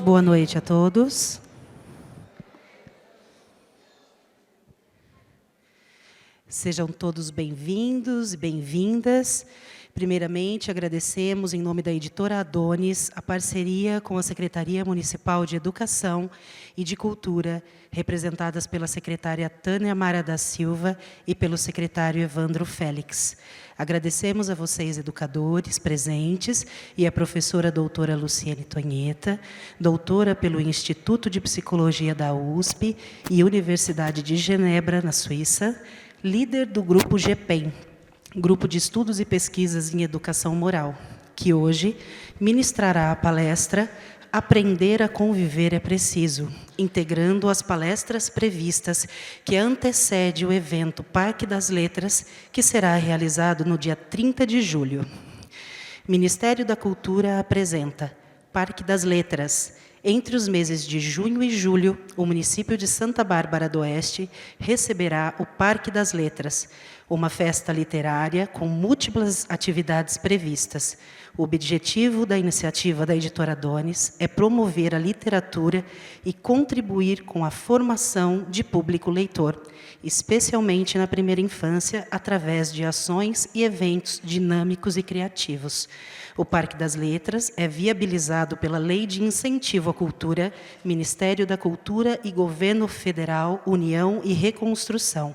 boa noite a todos. Sejam todos bem-vindos e bem-vindas. Primeiramente, agradecemos, em nome da Editora Adonis, a parceria com a Secretaria Municipal de Educação e de Cultura, representadas pela secretária Tânia Mara da Silva e pelo secretário Evandro Félix. Agradecemos a vocês, educadores presentes, e a professora doutora Luciane Tonheta, doutora pelo Instituto de Psicologia da USP e Universidade de Genebra, na Suíça, líder do Grupo GPEM, Grupo de Estudos e Pesquisas em Educação Moral, que hoje ministrará a palestra Aprender a Conviver é Preciso, integrando as palestras previstas que antecede o evento Parque das Letras, que será realizado no dia 30 de julho. Ministério da Cultura apresenta Parque das Letras. Entre os meses de junho e julho, o município de Santa Bárbara do Oeste receberá o Parque das Letras, uma festa literária com múltiplas atividades previstas. O objetivo da iniciativa da Editora Adonis é promover a literatura e contribuir com a formação de público leitor, especialmente na primeira infância, através de ações e eventos dinâmicos e criativos. O Parque das Letras é viabilizado pela Lei de Incentivo à Cultura, Ministério da Cultura e Governo Federal, União e Reconstrução,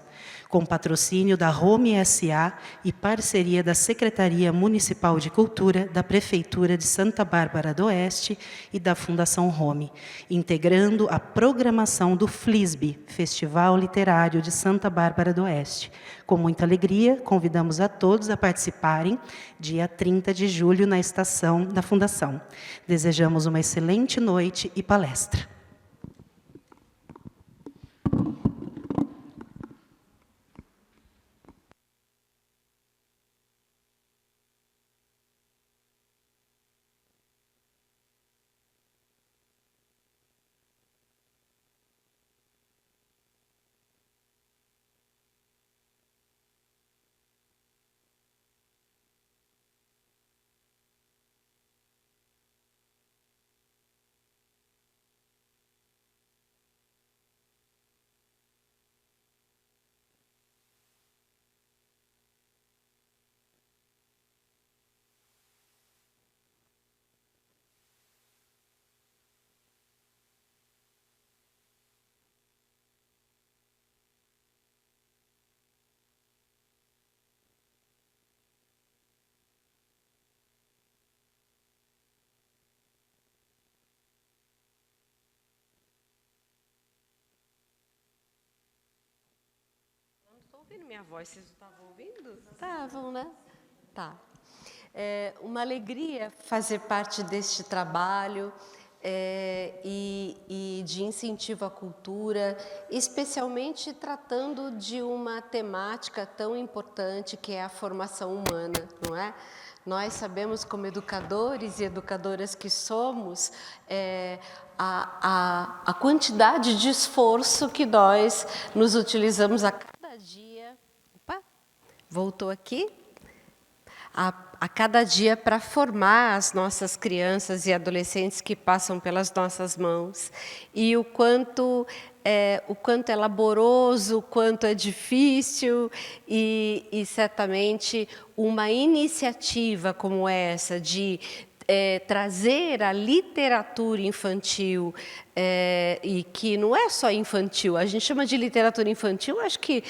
com patrocínio da Home SA e parceria da Secretaria Municipal de Cultura, da Prefeitura de Santa Bárbara do Oeste e da Fundação Home, integrando a programação do FLISB, Festival Literário de Santa Bárbara do Oeste. Com muita alegria, convidamos a todos a participarem, dia 30 de julho, na estação da Fundação. Desejamos uma excelente noite e palestra. Estou ouvindo minha voz, vocês estavam ouvindo? Estavam, né? Tá. É uma alegria fazer parte deste trabalho e de incentivo à cultura, especialmente tratando de uma temática tão importante que é a formação humana, não é? Nós sabemos, como educadores e educadoras que somos, a quantidade de esforço que nós nos utilizamos a cada dia. Opa, voltou aqui? A cada dia para formar as nossas crianças e adolescentes que passam pelas nossas mãos. E o quanto é laboroso, o quanto é difícil, e certamente uma iniciativa como essa de trazer a literatura infantil, e que não é só infantil, a gente chama de literatura infantil, acho que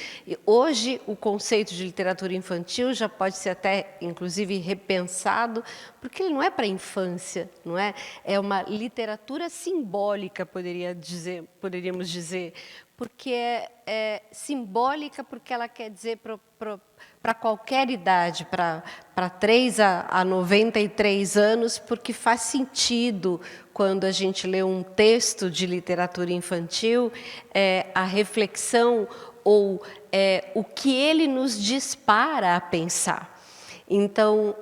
hoje o conceito de literatura infantil já pode ser até, inclusive, repensado, porque ele não é para a infância, não é? É uma literatura simbólica, poderíamos dizer, porque é simbólica porque ela quer dizer para qualquer idade, para 3 a 93 anos, porque faz sentido quando a gente lê um texto de literatura infantil, a reflexão ou o que ele nos dispara a pensar. Então,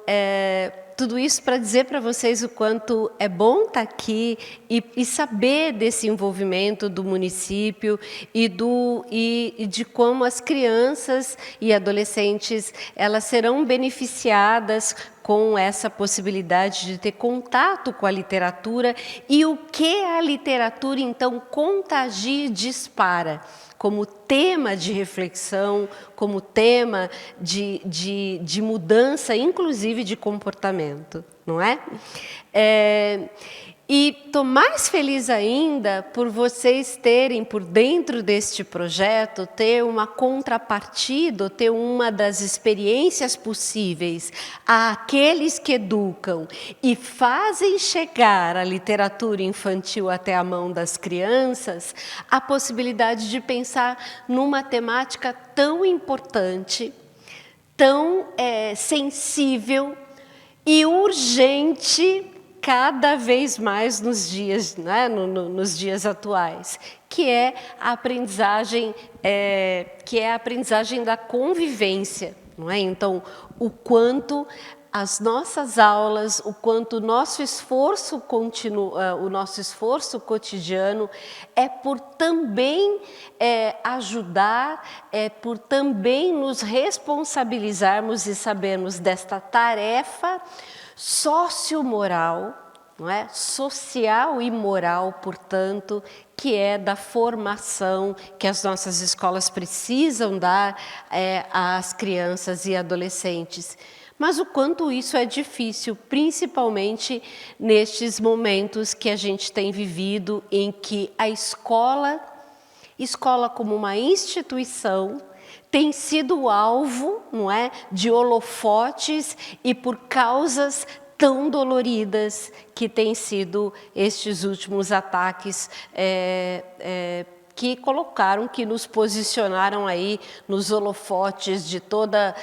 tudo isso para dizer para vocês o quanto é bom estar aqui e saber desse envolvimento do município e de como as crianças e adolescentes elas serão beneficiadas com essa possibilidade de ter contato com a literatura e o que a literatura, então, contagia e dispara como tema de reflexão, como tema de mudança, inclusive de comportamento, não é? E estou mais feliz ainda por vocês terem, por dentro deste projeto, ter uma contrapartida, ter uma das experiências possíveis àqueles que educam e fazem chegar a literatura infantil até a mão das crianças, a possibilidade de pensar numa temática tão importante, tão sensível e urgente, cada vez mais nos dias, né, nos dias atuais, que é a aprendizagem, da convivência, não é? Então, o quanto as nossas aulas, o quanto o nosso esforço cotidiano é por também ajudar, por também nos responsabilizarmos e sabermos desta tarefa sociomoral, não é? Social e moral, portanto, que é da formação que as nossas escolas precisam dar às crianças e adolescentes. Mas o quanto isso é difícil, principalmente nestes momentos que a gente tem vivido, em que a escola como uma instituição, tem sido alvo, não é, de holofotes e por causas tão doloridas que têm sido estes últimos ataques que colocaram, que nos posicionaram aí nos holofotes de toda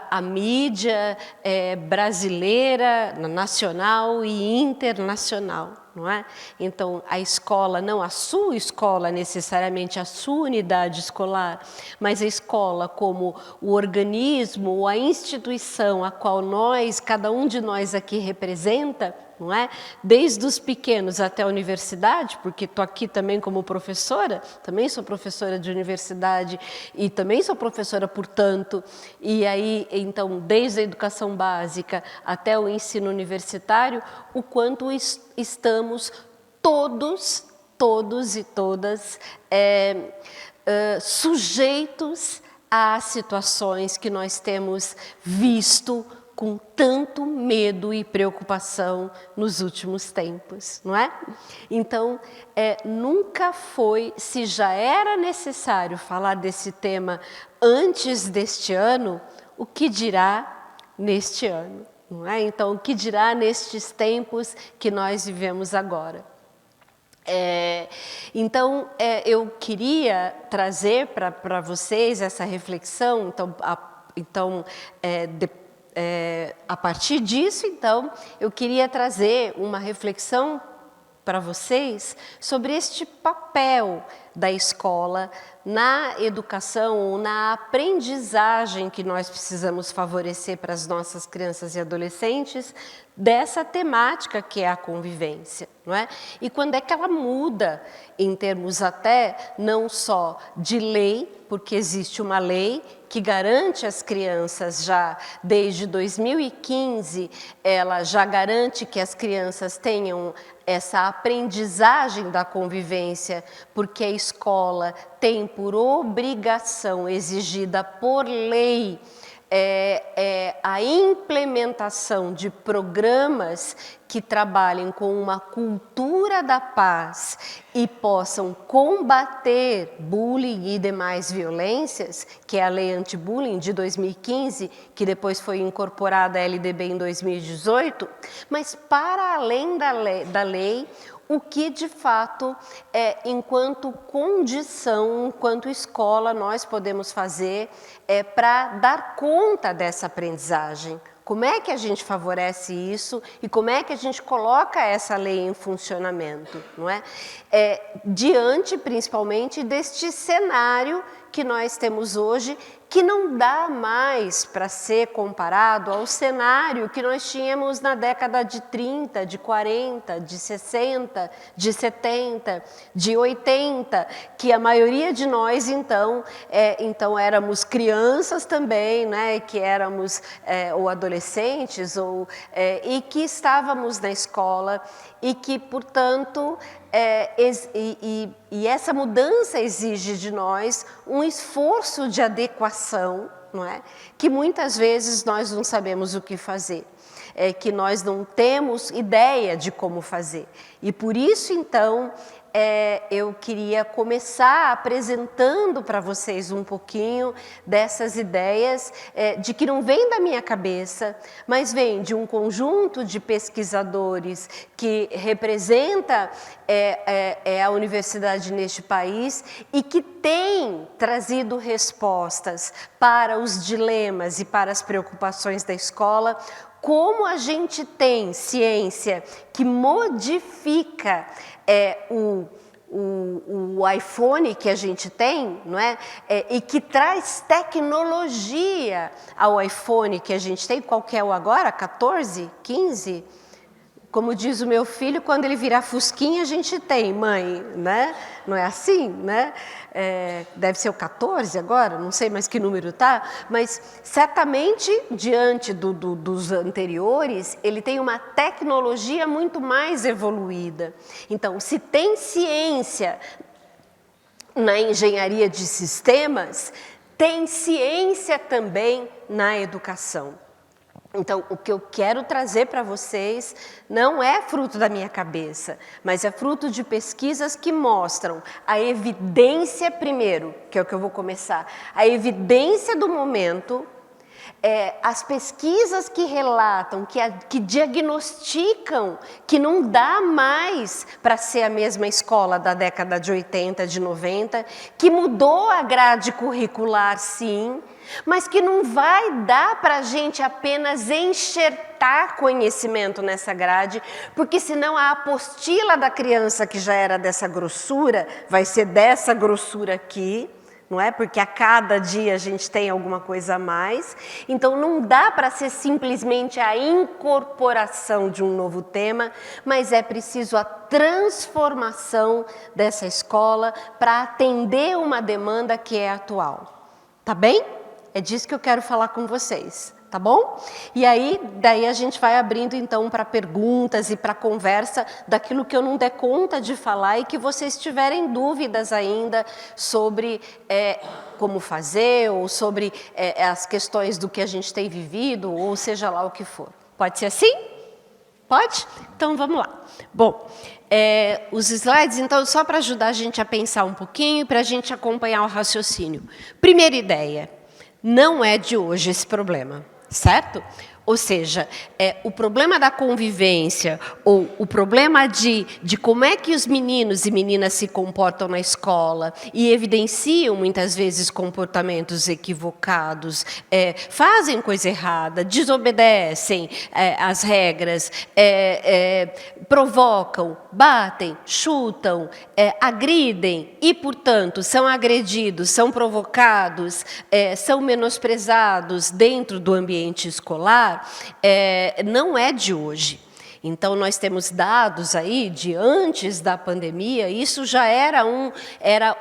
a mídia brasileira, nacional e internacional, não é? Então, a escola, não a sua escola necessariamente, a sua unidade escolar, mas a escola como o organismo, a instituição a qual cada um de nós aqui representa, não é? Desde os pequenos até a universidade, porque estou aqui também como professora, também sou professora de universidade e também sou professora, portanto, e aí, então, desde a educação básica até o ensino universitário, o quanto estamos todos e todas sujeitos às situações que nós temos visto com tanto medo e preocupação nos últimos tempos, não é? Então, nunca foi, se já era necessário falar desse tema antes deste ano, o que dirá neste ano, não é? Então, o que dirá nestes tempos que nós vivemos agora? Então, eu queria trazer para vocês essa reflexão, a partir disso, então, eu queria trazer uma reflexão para vocês sobre este papel da escola na educação, na aprendizagem que nós precisamos favorecer para as nossas crianças e adolescentes dessa temática que é a convivência, não é? E quando é que ela muda em termos até não só de lei, porque existe uma lei que garante às crianças já desde 2015, ela já garante que as crianças tenham essa aprendizagem da convivência, porque a escola tem por obrigação exigida por lei a implementação de programas que trabalhem com uma cultura da paz e possam combater bullying e demais violências, que é a Lei Anti-Bullying de 2015, que depois foi incorporada à LDB em 2018, mas para além da lei, o que de fato, enquanto condição, enquanto escola, nós podemos fazer para dar conta dessa aprendizagem. Como é que a gente favorece isso e como é que a gente coloca essa lei em funcionamento, não é? Diante, principalmente, deste cenário que nós temos hoje, que não dá mais para ser comparado ao cenário que nós tínhamos na década de 30, de 40, de 60, de 70, de 80, que a maioria de nós, então éramos crianças também, né, que éramos ou adolescentes, e que estávamos na escola e que, portanto, e essa mudança exige de nós um esforço de adequação, não é? Que muitas vezes nós não sabemos o que fazer, que nós não temos ideia de como fazer. E por isso, então, eu queria começar apresentando para vocês um pouquinho dessas ideias, de que não vem da minha cabeça, mas vem de um conjunto de pesquisadores que representa a universidade neste país e que tem trazido respostas para os dilemas e para as preocupações da escola. Como a gente tem ciência que modifica o iPhone que a gente tem, não é? E que traz tecnologia ao iPhone que a gente tem, qual que é o agora? 14? 15? Como diz o meu filho, quando ele virar fusquinha a gente tem, mãe, né? Não é assim, né? Deve ser o 14 agora, não sei mais que número tá, mas certamente, diante dos anteriores, ele tem uma tecnologia muito mais evoluída. Então, se tem ciência na engenharia de sistemas, tem ciência também na educação. Então, o que eu quero trazer para vocês não é fruto da minha cabeça, mas é fruto de pesquisas que mostram a evidência primeiro, que é o que eu vou começar, a evidência do momento, as pesquisas que relatam, que diagnosticam que não dá mais para ser a mesma escola da década de 80, de 90, que mudou a grade curricular, sim, mas que não vai dar para a gente apenas enxertar conhecimento nessa grade, porque senão a apostila da criança, que já era dessa grossura, vai ser dessa grossura aqui, não é? Porque a cada dia a gente tem alguma coisa a mais. Então, não dá para ser simplesmente a incorporação de um novo tema, mas é preciso a transformação dessa escola para atender uma demanda que é atual. Tá bem? É disso que eu quero falar com vocês, tá bom? E aí, daí a gente vai abrindo então para perguntas e para conversa daquilo que eu não der conta de falar e que vocês tiverem dúvidas ainda sobre como fazer ou sobre as questões do que a gente tem vivido ou seja lá o que for. Pode ser assim? Pode? Então vamos lá. Bom, os slides, então, só para ajudar a gente a pensar um pouquinho, para a gente acompanhar o raciocínio. Primeira ideia. Não é de hoje esse problema, certo? Ou seja, o problema da convivência ou o problema de como é que os meninos e meninas se comportam na escola e evidenciam muitas vezes comportamentos equivocados, fazem coisa errada, desobedecem às regras, provocam, batem, chutam, agridem e, portanto, são agredidos, são provocados, são menosprezados dentro do ambiente escolar, não é de hoje. Então, nós temos dados aí de antes da pandemia, isso já era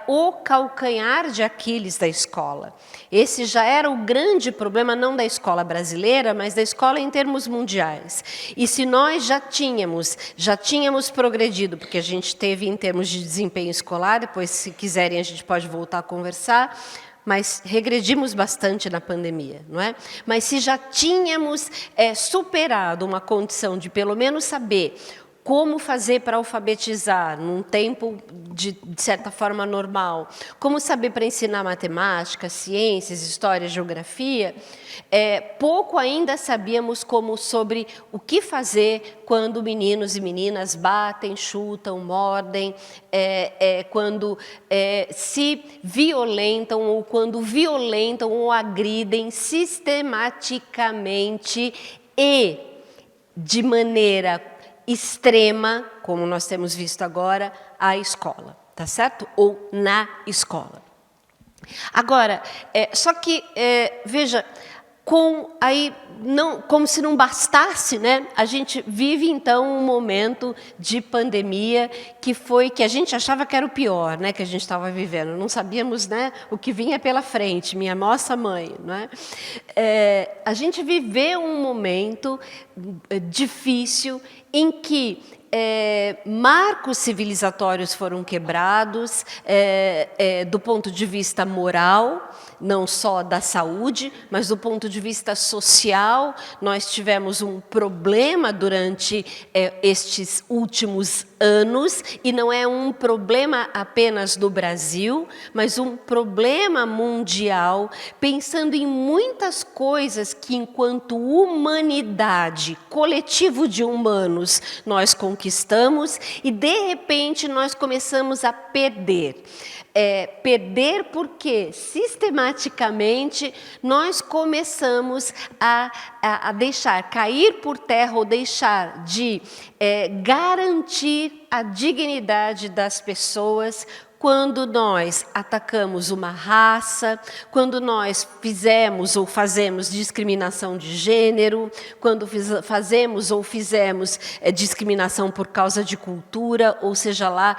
o calcanhar de Aquiles da escola. Esse já era o grande problema, não da escola brasileira, mas da escola em termos mundiais. E se nós já tínhamos progredido, porque a gente teve em termos de desempenho escolar, depois, se quiserem, a gente pode voltar a conversar, mas regredimos bastante na pandemia, não é? Mas se já tínhamos superado uma condição de pelo menos saber como fazer para alfabetizar num tempo de certa forma normal, como saber para ensinar matemática, ciências, história, geografia, pouco ainda sabíamos sobre o que fazer quando meninos e meninas batem, chutam, mordem, quando se violentam ou quando violentam ou agridem sistematicamente e de maneira extrema, como nós temos visto agora, a escola, tá certo? Ou na escola. Agora, só que, veja, como se não bastasse, né? A gente vive, então, um momento de pandemia que a gente achava que era o pior, né? Que a gente estava vivendo. Não sabíamos, né, o que vinha pela frente, minha nossa mãe. Né? A gente viveu um momento difícil em que marcos civilizatórios foram quebrados do ponto de vista moral, não só da saúde, mas do ponto de vista social. Nós tivemos um problema durante estes últimos anos, e não é um problema apenas do Brasil, mas um problema mundial, pensando em muitas coisas que, enquanto humanidade, coletivo de humanos, nós conquistamos, e, de repente, nós começamos a perder. Perder porque, sistematicamente, nós começamos a deixar cair por terra ou deixar de garantir a dignidade das pessoas quando nós atacamos uma raça, quando nós fizemos ou fazemos discriminação de gênero, quando fazemos ou fizemos discriminação por causa de cultura, ou seja lá,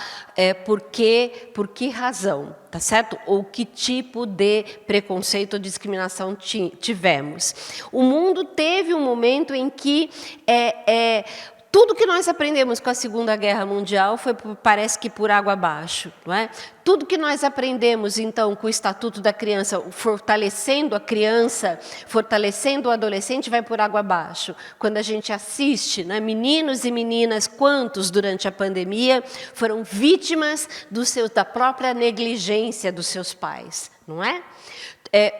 por que razão, tá certo? Ou que tipo de preconceito ou discriminação tivemos. O mundo teve um momento em que tudo que nós aprendemos com a Segunda Guerra Mundial parece que por água abaixo, não é? Tudo que nós aprendemos, então, com o Estatuto da Criança, fortalecendo a criança, fortalecendo o adolescente, vai por água abaixo. Quando a gente assiste, né, meninos e meninas, quantos durante a pandemia foram vítimas da própria negligência dos seus pais, não é?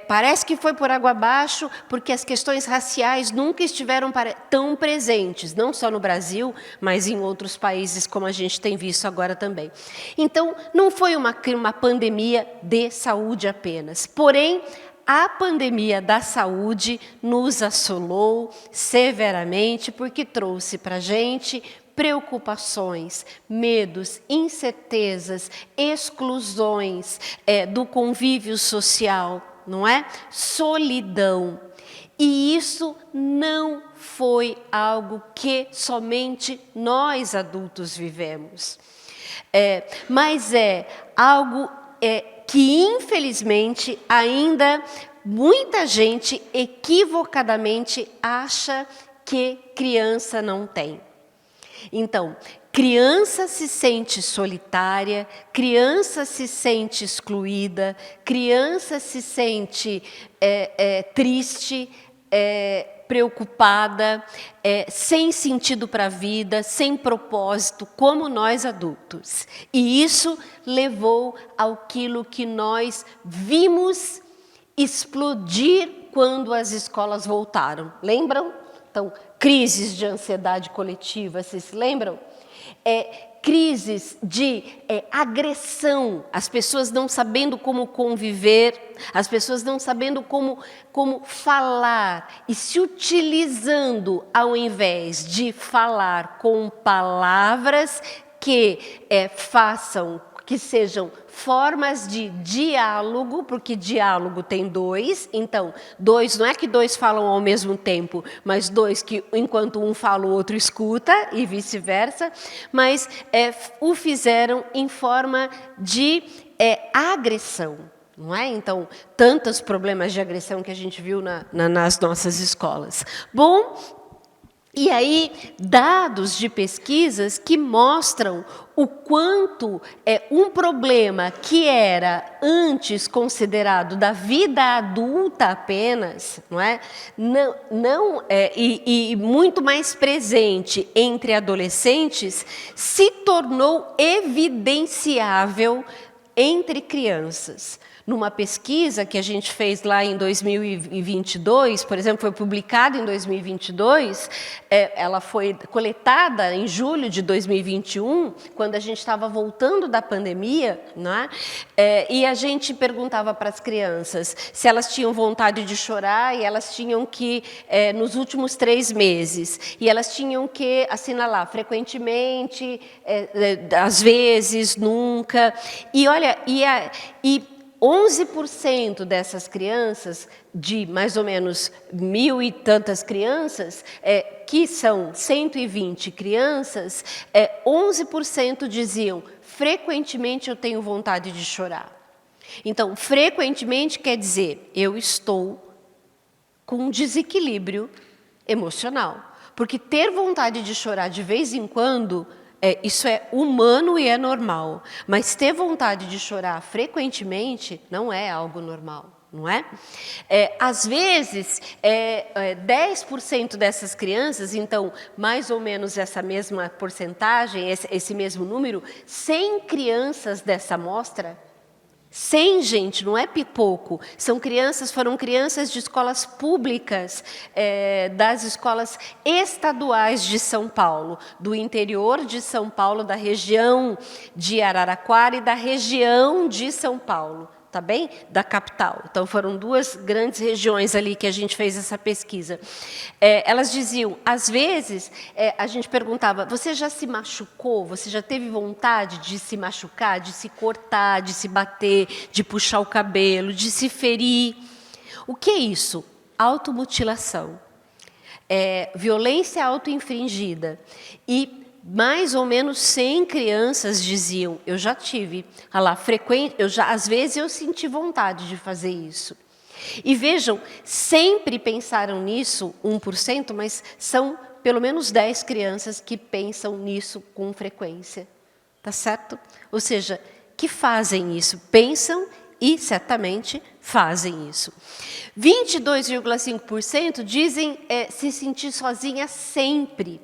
Parece que foi por água abaixo, porque as questões raciais nunca estiveram tão presentes, não só no Brasil, mas em outros países, como a gente tem visto agora também. Então, não foi uma pandemia de saúde apenas, porém, a pandemia da saúde nos assolou severamente, porque trouxe para a gente preocupações, medos, incertezas, exclusões do convívio social, não é? Solidão. E isso não foi algo que somente nós adultos vivemos. Mas é algo que, infelizmente, ainda muita gente equivocadamente acha que criança não tem. Então, criança se sente solitária, criança se sente excluída, criança se sente triste, preocupada, sem sentido para a vida, sem propósito, como nós adultos. E isso levou àquilo que nós vimos explodir quando as escolas voltaram. Lembram? Então, crises de ansiedade coletiva, vocês se lembram? Crises de agressão, as pessoas não sabendo como conviver, as pessoas não sabendo como falar e se utilizando, ao invés de falar com palavras que que sejam formas de diálogo, porque diálogo tem dois, então, dois, não é que dois falam ao mesmo tempo, mas dois que, enquanto um fala, o outro escuta, e vice-versa, mas o fizeram em forma de agressão. Não é? Então, tantos problemas de agressão que a gente viu nas nossas escolas. Bom, e aí, dados de pesquisas que mostram o quanto um problema que era antes considerado da vida adulta apenas, não é? E muito mais presente entre adolescentes, se tornou evidenciável entre crianças. Numa pesquisa que a gente fez lá em 2022, por exemplo, foi publicada em 2022, ela foi coletada em julho de 2021, quando a gente estava voltando da pandemia, né? E a gente perguntava para as crianças se elas tinham vontade de chorar, e elas tinham que, nos últimos 3 meses, e elas tinham que assinalar frequentemente, às vezes, nunca. E olha, 11% dessas crianças, de mais ou menos 1.000 e tantas crianças, que são 120 crianças, 11% diziam, frequentemente eu tenho vontade de chorar. Então, frequentemente quer dizer, eu estou com um desequilíbrio emocional. Porque ter vontade de chorar de vez em quando, isso é humano e é normal. Mas ter vontade de chorar frequentemente não é algo normal, não é? Às vezes, 10% dessas crianças, então, mais ou menos essa mesma porcentagem, esse mesmo número, 100 crianças dessa amostra, 100, gente, não é pouco. Foram crianças de escolas públicas, das escolas estaduais de São Paulo, do interior de São Paulo, da região de Araraquara e da região de São Paulo, tá bem? Da capital. Então, foram duas grandes regiões ali que a gente fez essa pesquisa. Elas diziam, às vezes, a gente perguntava, você já se machucou? Você já teve vontade de se machucar, de se cortar, de se bater, de puxar o cabelo, de se ferir? O que é isso? Automutilação. Violência autoinfringida. E mais ou menos 100 crianças diziam, eu já tive, às vezes eu senti vontade de fazer isso. E vejam, sempre pensaram nisso, 1%, mas são pelo menos 10 crianças que pensam nisso com frequência, tá certo? Ou seja, que fazem isso, pensam e certamente fazem isso. 22,5% dizem se sentir sozinha sempre.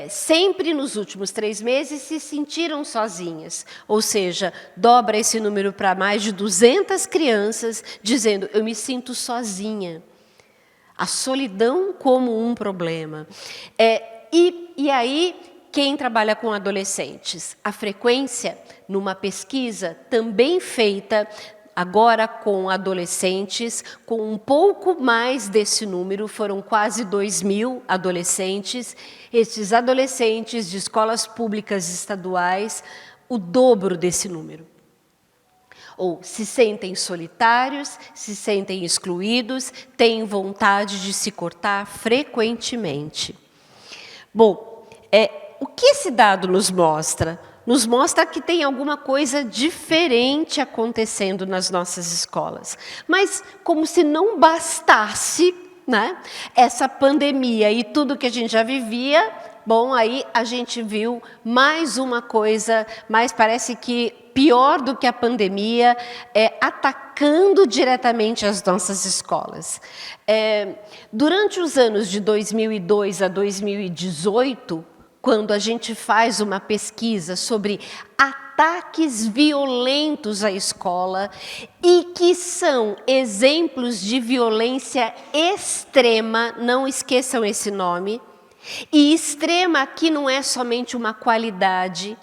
Sempre nos últimos 3 meses se sentiram sozinhas, ou seja, dobra esse número para mais de 200 crianças dizendo, eu me sinto sozinha. A solidão como um problema. E aí, quem trabalha com adolescentes? A frequência, numa pesquisa também feita agora com adolescentes, com um pouco mais desse número, foram quase 2.000 adolescentes. Esses adolescentes de escolas públicas estaduais, o dobro desse número. Ou se sentem solitários, se sentem excluídos, têm vontade de se cortar frequentemente. Bom, o que esse dado nos mostra? Nos mostra que tem alguma coisa diferente acontecendo nas nossas escolas. Mas, como se não bastasse, né, essa pandemia e tudo que a gente já vivia, bom, aí a gente viu mais uma coisa, mas parece que pior do que a pandemia, atacando diretamente as nossas escolas. Durante os anos de 2002 a 2018, quando a gente faz uma pesquisa sobre ataques violentos à escola e que são exemplos de violência extrema, não esqueçam esse nome, e extrema aqui não é somente uma qualidade,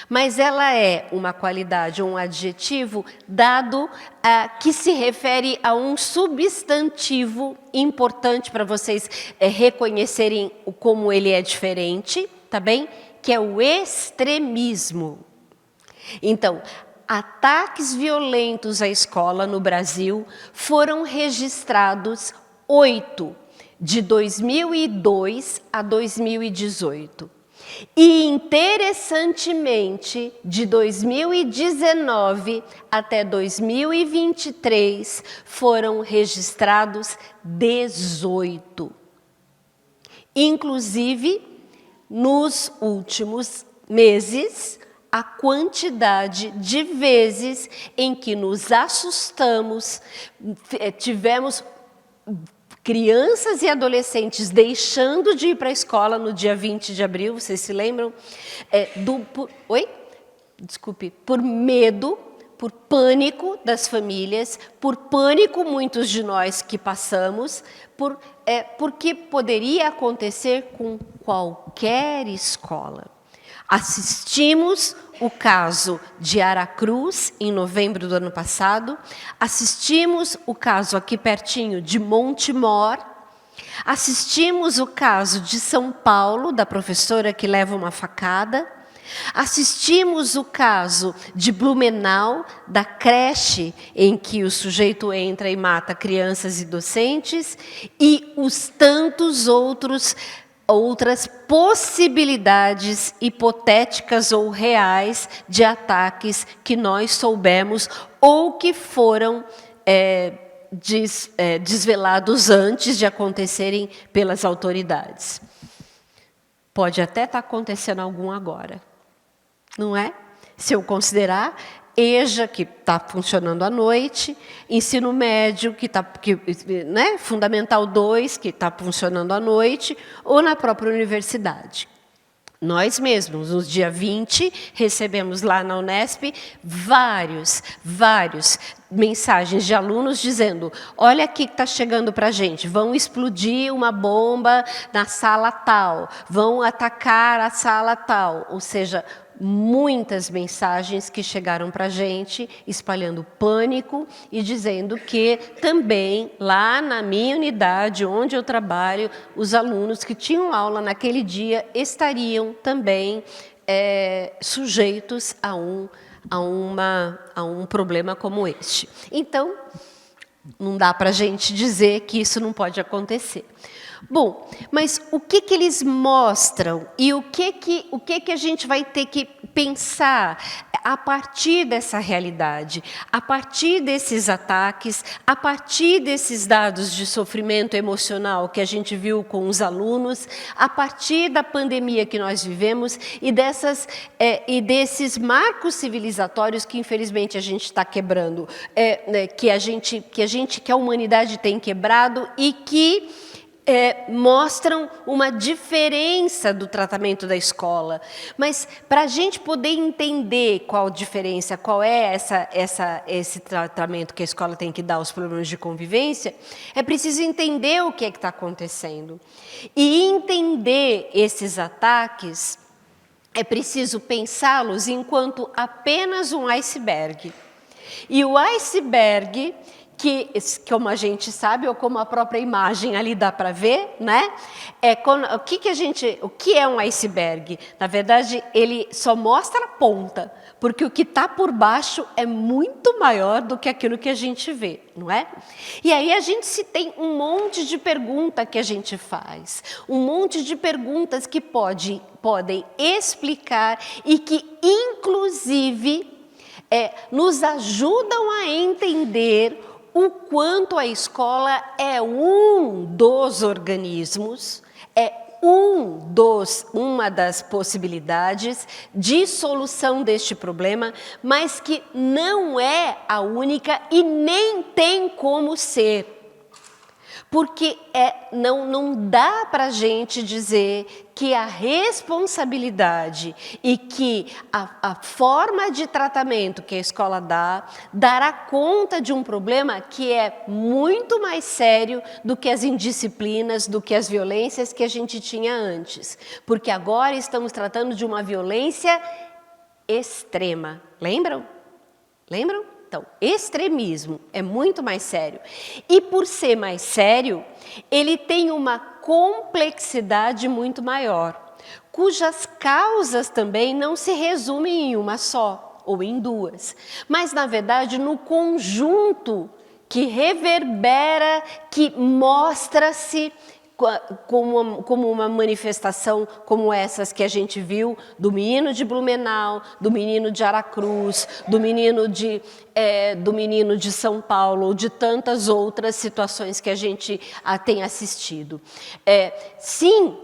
mas ela é uma qualidade, um adjetivo dado que se refere a um substantivo importante para vocês reconhecerem como ele é diferente, tá bem? Que é o extremismo. Então, ataques violentos à escola no Brasil foram registrados 8, de 2002 a 2018. E, interessantemente, de 2019 até 2023, foram registrados 18. Inclusive, nos últimos meses, a quantidade de vezes em que nos assustamos, tivemos crianças e adolescentes deixando de ir para a escola no dia 20 de abril, vocês se lembram? Por medo, por pânico das famílias, por pânico muitos de nós que passamos, porque poderia acontecer com qualquer escola. Assistimos o caso de Aracruz, em novembro do ano passado. Assistimos o caso aqui pertinho de Montemor. Assistimos o caso de São Paulo, da professora que leva uma facada. Assistimos o caso de Blumenau, da creche em que o sujeito entra e mata crianças e docentes, e os tantos outras possibilidades hipotéticas ou reais de ataques que nós soubemos ou que foram desvelados antes de acontecerem pelas autoridades. Pode até estar acontecendo algum agora, não é? Se eu considerar EJA, que está funcionando à noite, ensino médio, né? Fundamental 2, que está funcionando à noite, ou na própria universidade. Nós mesmos, no dia 20, recebemos lá na Unesp várias mensagens de alunos dizendo: olha aqui que está chegando para a gente, vão explodir uma bomba na sala tal, vão atacar a sala tal. Ou seja, muitas mensagens que chegaram para a gente, espalhando pânico e dizendo que também, lá na minha unidade, onde eu trabalho, os alunos que tinham aula naquele dia estariam também sujeitos a um problema como este. Então, não dá para a gente dizer que isso não pode acontecer. Bom, mas o que eles mostram e o que a gente vai ter que pensar a partir dessa realidade, a partir desses ataques, a partir desses dados de sofrimento emocional que a gente viu com os alunos, a partir da pandemia que nós vivemos e desses marcos civilizatórios que infelizmente a gente está quebrando, que a humanidade tem quebrado e que mostram uma diferença do tratamento da escola. Mas, para a gente poder entender qual a diferença, qual é esse tratamento que a escola tem que dar aos problemas de convivência, é preciso entender o que está acontecendo. E entender esses ataques, é preciso pensá-los enquanto apenas um iceberg. E o iceberg, que, como a gente sabe, ou como a própria imagem ali dá para ver, né? O que é um iceberg? Na verdade, ele só mostra a ponta, porque o que está por baixo é muito maior do que aquilo que a gente vê, não é? E aí a gente tem um monte de pergunta que a gente faz, um monte de perguntas que podem explicar e que, inclusive, nos ajudam a entender o quanto a escola é um dos organismos, uma das possibilidades de solução deste problema, mas que não é a única e nem tem como ser. Porque não dá para a gente dizer que a responsabilidade e que a forma de tratamento que a escola dará conta de um problema que é muito mais sério do que as indisciplinas, do que as violências que a gente tinha antes. Porque agora estamos tratando de uma violência extrema. Lembram? Lembram? Então, extremismo é muito mais sério. E por ser mais sério, ele tem uma complexidade muito maior, cujas causas também não se resumem em uma só, ou em duas, mas, na verdade, no conjunto que reverbera, que mostra-se como uma manifestação como essas que a gente viu do menino de Blumenau, do menino de Aracruz, do menino de São Paulo, de tantas outras situações que a gente tem assistido. Sim,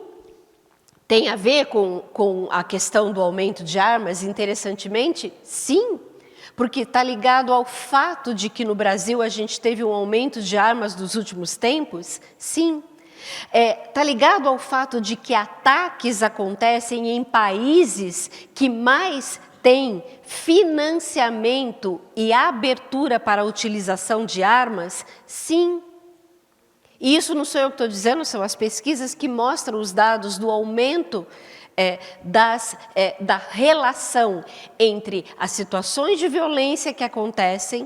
tem a ver com a questão do aumento de armas, interessantemente, sim, porque está ligado ao fato de que no Brasil a gente teve um aumento de armas nos últimos tempos, sim. Está ligado ao fato de que ataques acontecem em países que mais têm financiamento e abertura para a utilização de armas? Sim. E isso não sou eu que estou dizendo, são as pesquisas que mostram os dados do aumento da relação entre as situações de violência que acontecem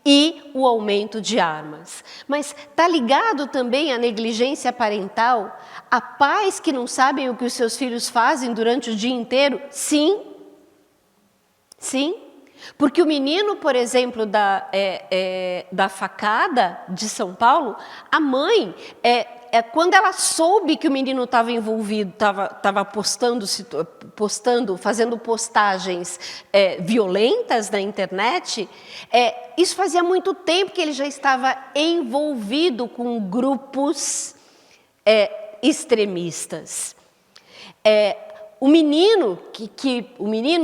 e o aumento de armas. Mas está ligado também à negligência parental, a pais que não sabem o que os seus filhos fazem durante o dia inteiro? Sim. Sim, porque o menino, por exemplo, da facada de São Paulo, a mãe, quando ela soube que o menino estava envolvido, estava postando, fazendo postagens violentas na internet, isso fazia muito tempo que ele já estava envolvido com grupos extremistas. O menino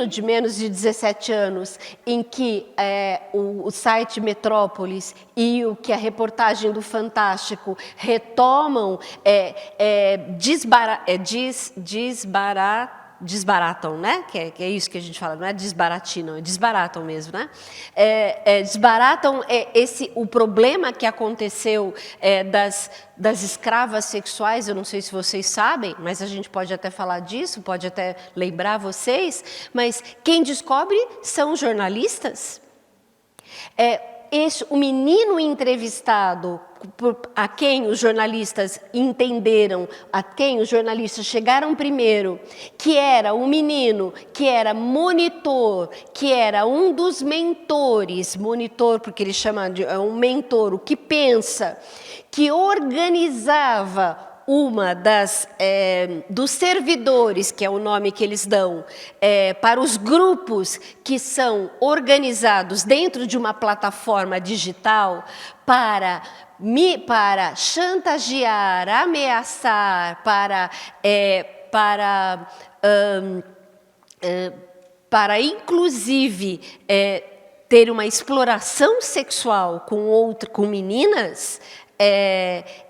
de menos de 17 anos, em que o site Metrópolis e o que a reportagem do Fantástico retomam, desbaratam, né? Que é isso que a gente fala, não é desbaratinam, é desbaratam mesmo, né? Desbaratam o problema que aconteceu das escravas sexuais. Eu não sei se vocês sabem, mas a gente pode até falar disso, pode até lembrar vocês, mas quem descobre são jornalistas. O menino entrevistado, a quem os jornalistas entenderam, a quem os jornalistas chegaram primeiro, que era um menino que era monitor, que era um dos mentores, monitor porque ele chama de um mentor, o que pensa, que organizava uma dos servidores, que é o nome que eles dão, para os grupos que são organizados dentro de uma plataforma digital para chantagear, ameaçar, para inclusive ter uma exploração sexual com meninas.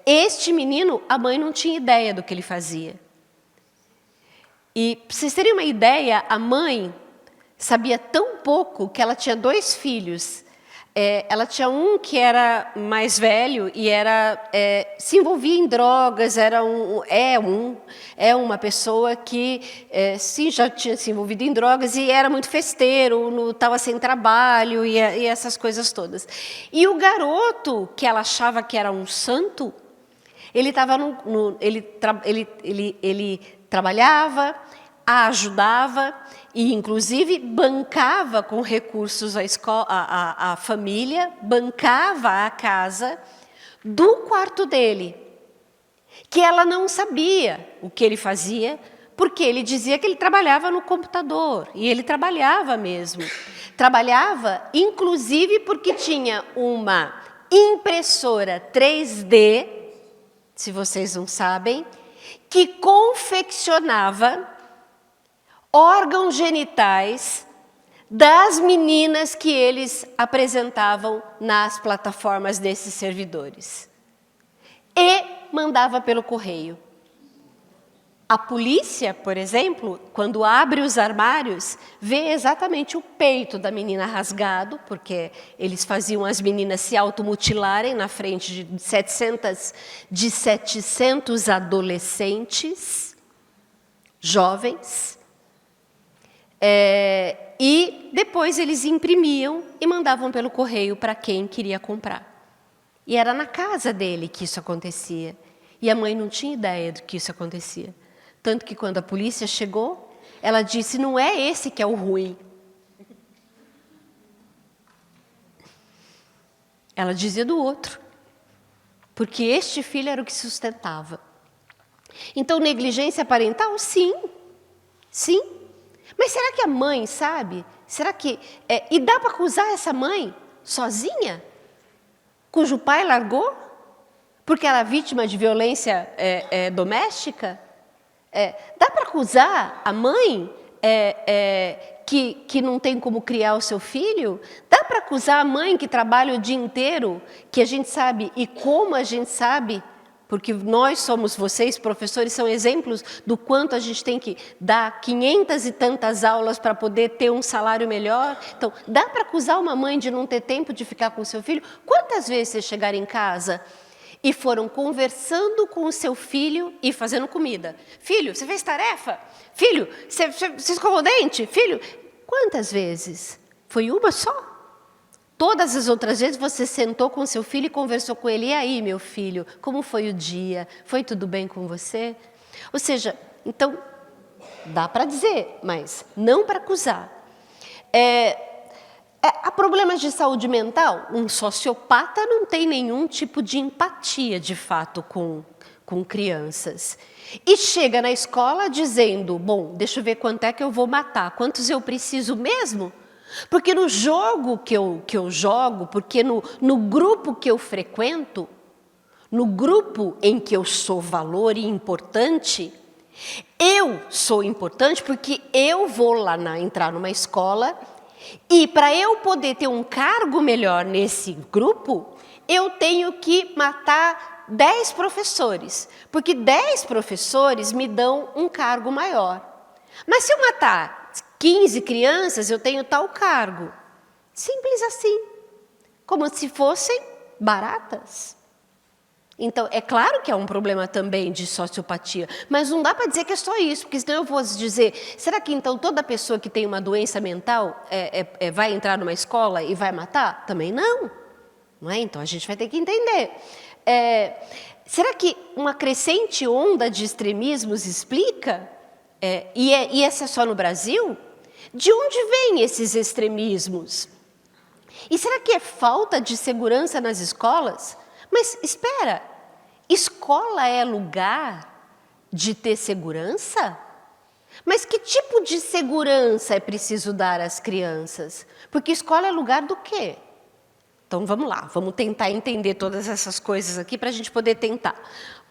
Este menino, a mãe não tinha ideia do que ele fazia. E, para vocês terem uma ideia, a mãe sabia tão pouco que ela tinha 2 filhos. Ela tinha um que era mais velho e se envolvia em drogas, uma pessoa que sim, já tinha se envolvido em drogas e era muito festeiro, estava sem trabalho e essas coisas todas. E o garoto, que ela achava que era um santo, ele trabalhava, a ajudava e, inclusive, bancava com recursos a família, bancava a casa do quarto dele, que ela não sabia o que ele fazia, porque ele dizia que ele trabalhava no computador, e ele trabalhava mesmo. Trabalhava, inclusive, porque tinha uma impressora 3D, se vocês não sabem, que confeccionava órgãos genitais das meninas que eles apresentavam nas plataformas desses servidores. E mandava pelo correio. A polícia, por exemplo, quando abre os armários, vê exatamente o peito da menina rasgado, porque eles faziam as meninas se automutilarem na frente de 700 adolescentes, jovens. E depois eles imprimiam e mandavam pelo correio para quem queria comprar. E era na casa dele que isso acontecia. E a mãe não tinha ideia do que isso acontecia. Tanto que quando a polícia chegou, ela disse, não é esse que é o ruim. Ela dizia do outro. Porque este filho era o que sustentava. Então, negligência parental? Sim. Sim. Mas será que a mãe sabe? Será que... e dá para acusar essa mãe sozinha? Cujo pai largou? Porque ela é vítima de violência doméstica? Dá para acusar a mãe que não tem como criar o seu filho? Dá para acusar a mãe que trabalha o dia inteiro, que a gente sabe, e como a gente sabe... Porque vocês, professores, são exemplos do quanto a gente tem que dar 500 e tantas aulas para poder ter um salário melhor. Então, dá para acusar uma mãe de não ter tempo de ficar com o seu filho? Quantas vezes vocês chegaram em casa e foram conversando com o seu filho e fazendo comida? Filho, você fez tarefa? Filho, você escovou o dente? Filho, quantas vezes? Foi uma só? Todas as outras vezes você sentou com seu filho e conversou com ele. E aí, meu filho, como foi o dia? Foi tudo bem com você? Ou seja, então, dá para dizer, mas não para acusar. Há problemas de saúde mental? Um sociopata não tem nenhum tipo de empatia, de fato, com crianças. E chega na escola dizendo, bom, deixa eu ver quanto é que eu vou matar, quantos eu preciso mesmo? Porque no jogo que eu jogo, porque no grupo que eu frequento, no grupo em que eu sou valor e importante, eu sou importante porque eu vou lá entrar numa escola e para eu poder ter um cargo melhor nesse grupo, eu tenho que matar 10 professores, porque 10 professores me dão um cargo maior. Mas se eu matar 15 crianças, eu tenho tal cargo. Simples assim, como se fossem baratas. Então, é claro que é um problema também de sociopatia, mas não dá para dizer que é só isso, porque senão eu vou dizer, será que então toda pessoa que tem uma doença mental vai entrar numa escola e vai matar? Também não. Não é? Então a gente vai ter que entender. Será que uma crescente onda de extremismos explica? E essa é só no Brasil? De onde vêm esses extremismos? E será que é falta de segurança nas escolas? Mas espera, escola é lugar de ter segurança? Mas que tipo de segurança é preciso dar às crianças? Porque escola é lugar do quê? Então vamos lá, vamos tentar entender todas essas coisas aqui para a gente poder tentar.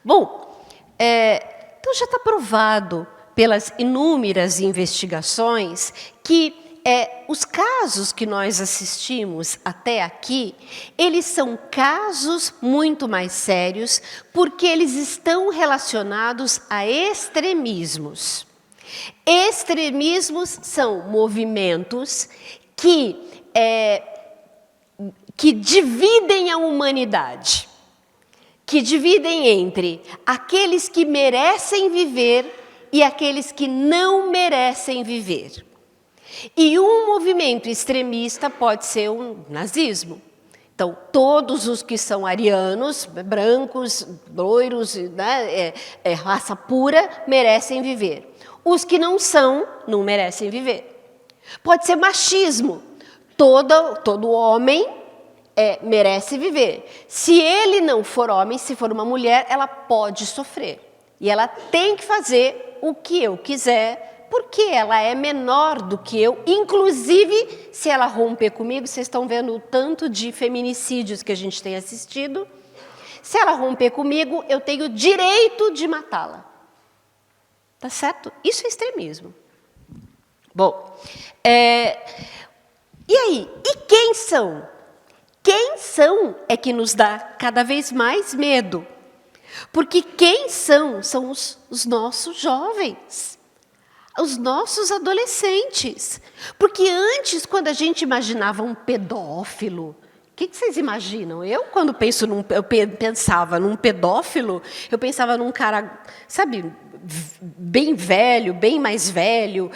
Bom, então já está provado pelas inúmeras investigações que os casos que nós assistimos até aqui, eles são casos muito mais sérios porque eles estão relacionados a extremismos. Extremismos são movimentos que dividem a humanidade, que dividem entre aqueles que merecem viver e aqueles que não merecem viver. E um movimento extremista pode ser o nazismo. Então, todos os que são arianos, brancos, loiros, né, raça pura, merecem viver. Os que não são, não merecem viver. Pode ser machismo. Todo homem merece viver. Se ele não for homem, se for uma mulher, ela pode sofrer. E ela tem que fazer o que eu quiser, porque ela é menor do que eu, inclusive se ela romper comigo, vocês estão vendo o tanto de feminicídios que a gente tem assistido, se ela romper comigo, eu tenho direito de matá-la. Tá certo? Isso é extremismo. Bom, e aí? E quem são? Quem são é que nos dá cada vez mais medo. Porque quem são os nossos jovens. Os nossos adolescentes. Porque antes, quando a gente imaginava um pedófilo, o que vocês imaginam? Eu, quando pensava num pedófilo, eu pensava num cara, sabe, bem velho, bem mais velho,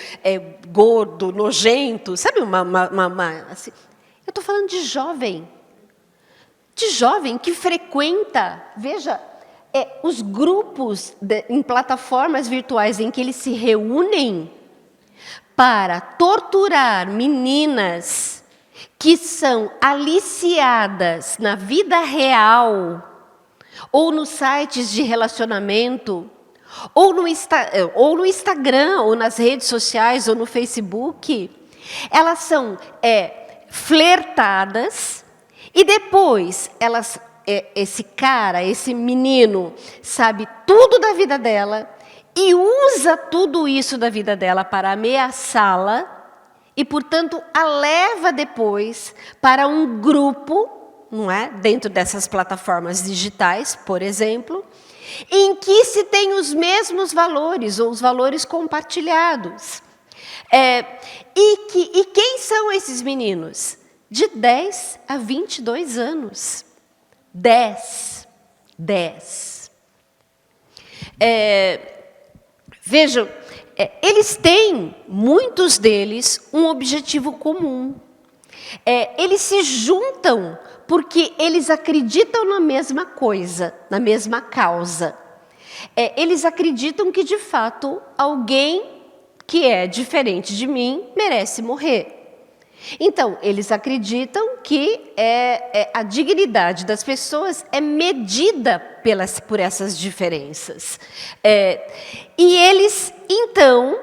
gordo, nojento, sabe, assim. Eu estou falando de jovem que frequenta, veja, os grupos em plataformas virtuais em que eles se reúnem para torturar meninas que são aliciadas na vida real ou nos sites de relacionamento ou no Instagram ou nas redes sociais ou no Facebook. Elas são flertadas e depois esse menino sabe tudo da vida dela e usa tudo isso da vida dela para ameaçá-la e, portanto, a leva depois para um grupo, não é? Dentro dessas plataformas digitais, por exemplo, em que se tem os mesmos valores ou os valores compartilhados. E quem são esses meninos? De 10 a 22 anos. 10. Vejam, eles têm, muitos deles, um objetivo comum. Eles se juntam porque eles acreditam na mesma coisa, na mesma causa. Eles acreditam que, de fato, alguém que é diferente de mim merece morrer. Então, eles acreditam que a dignidade das pessoas é medida por essas diferenças. E eles, então,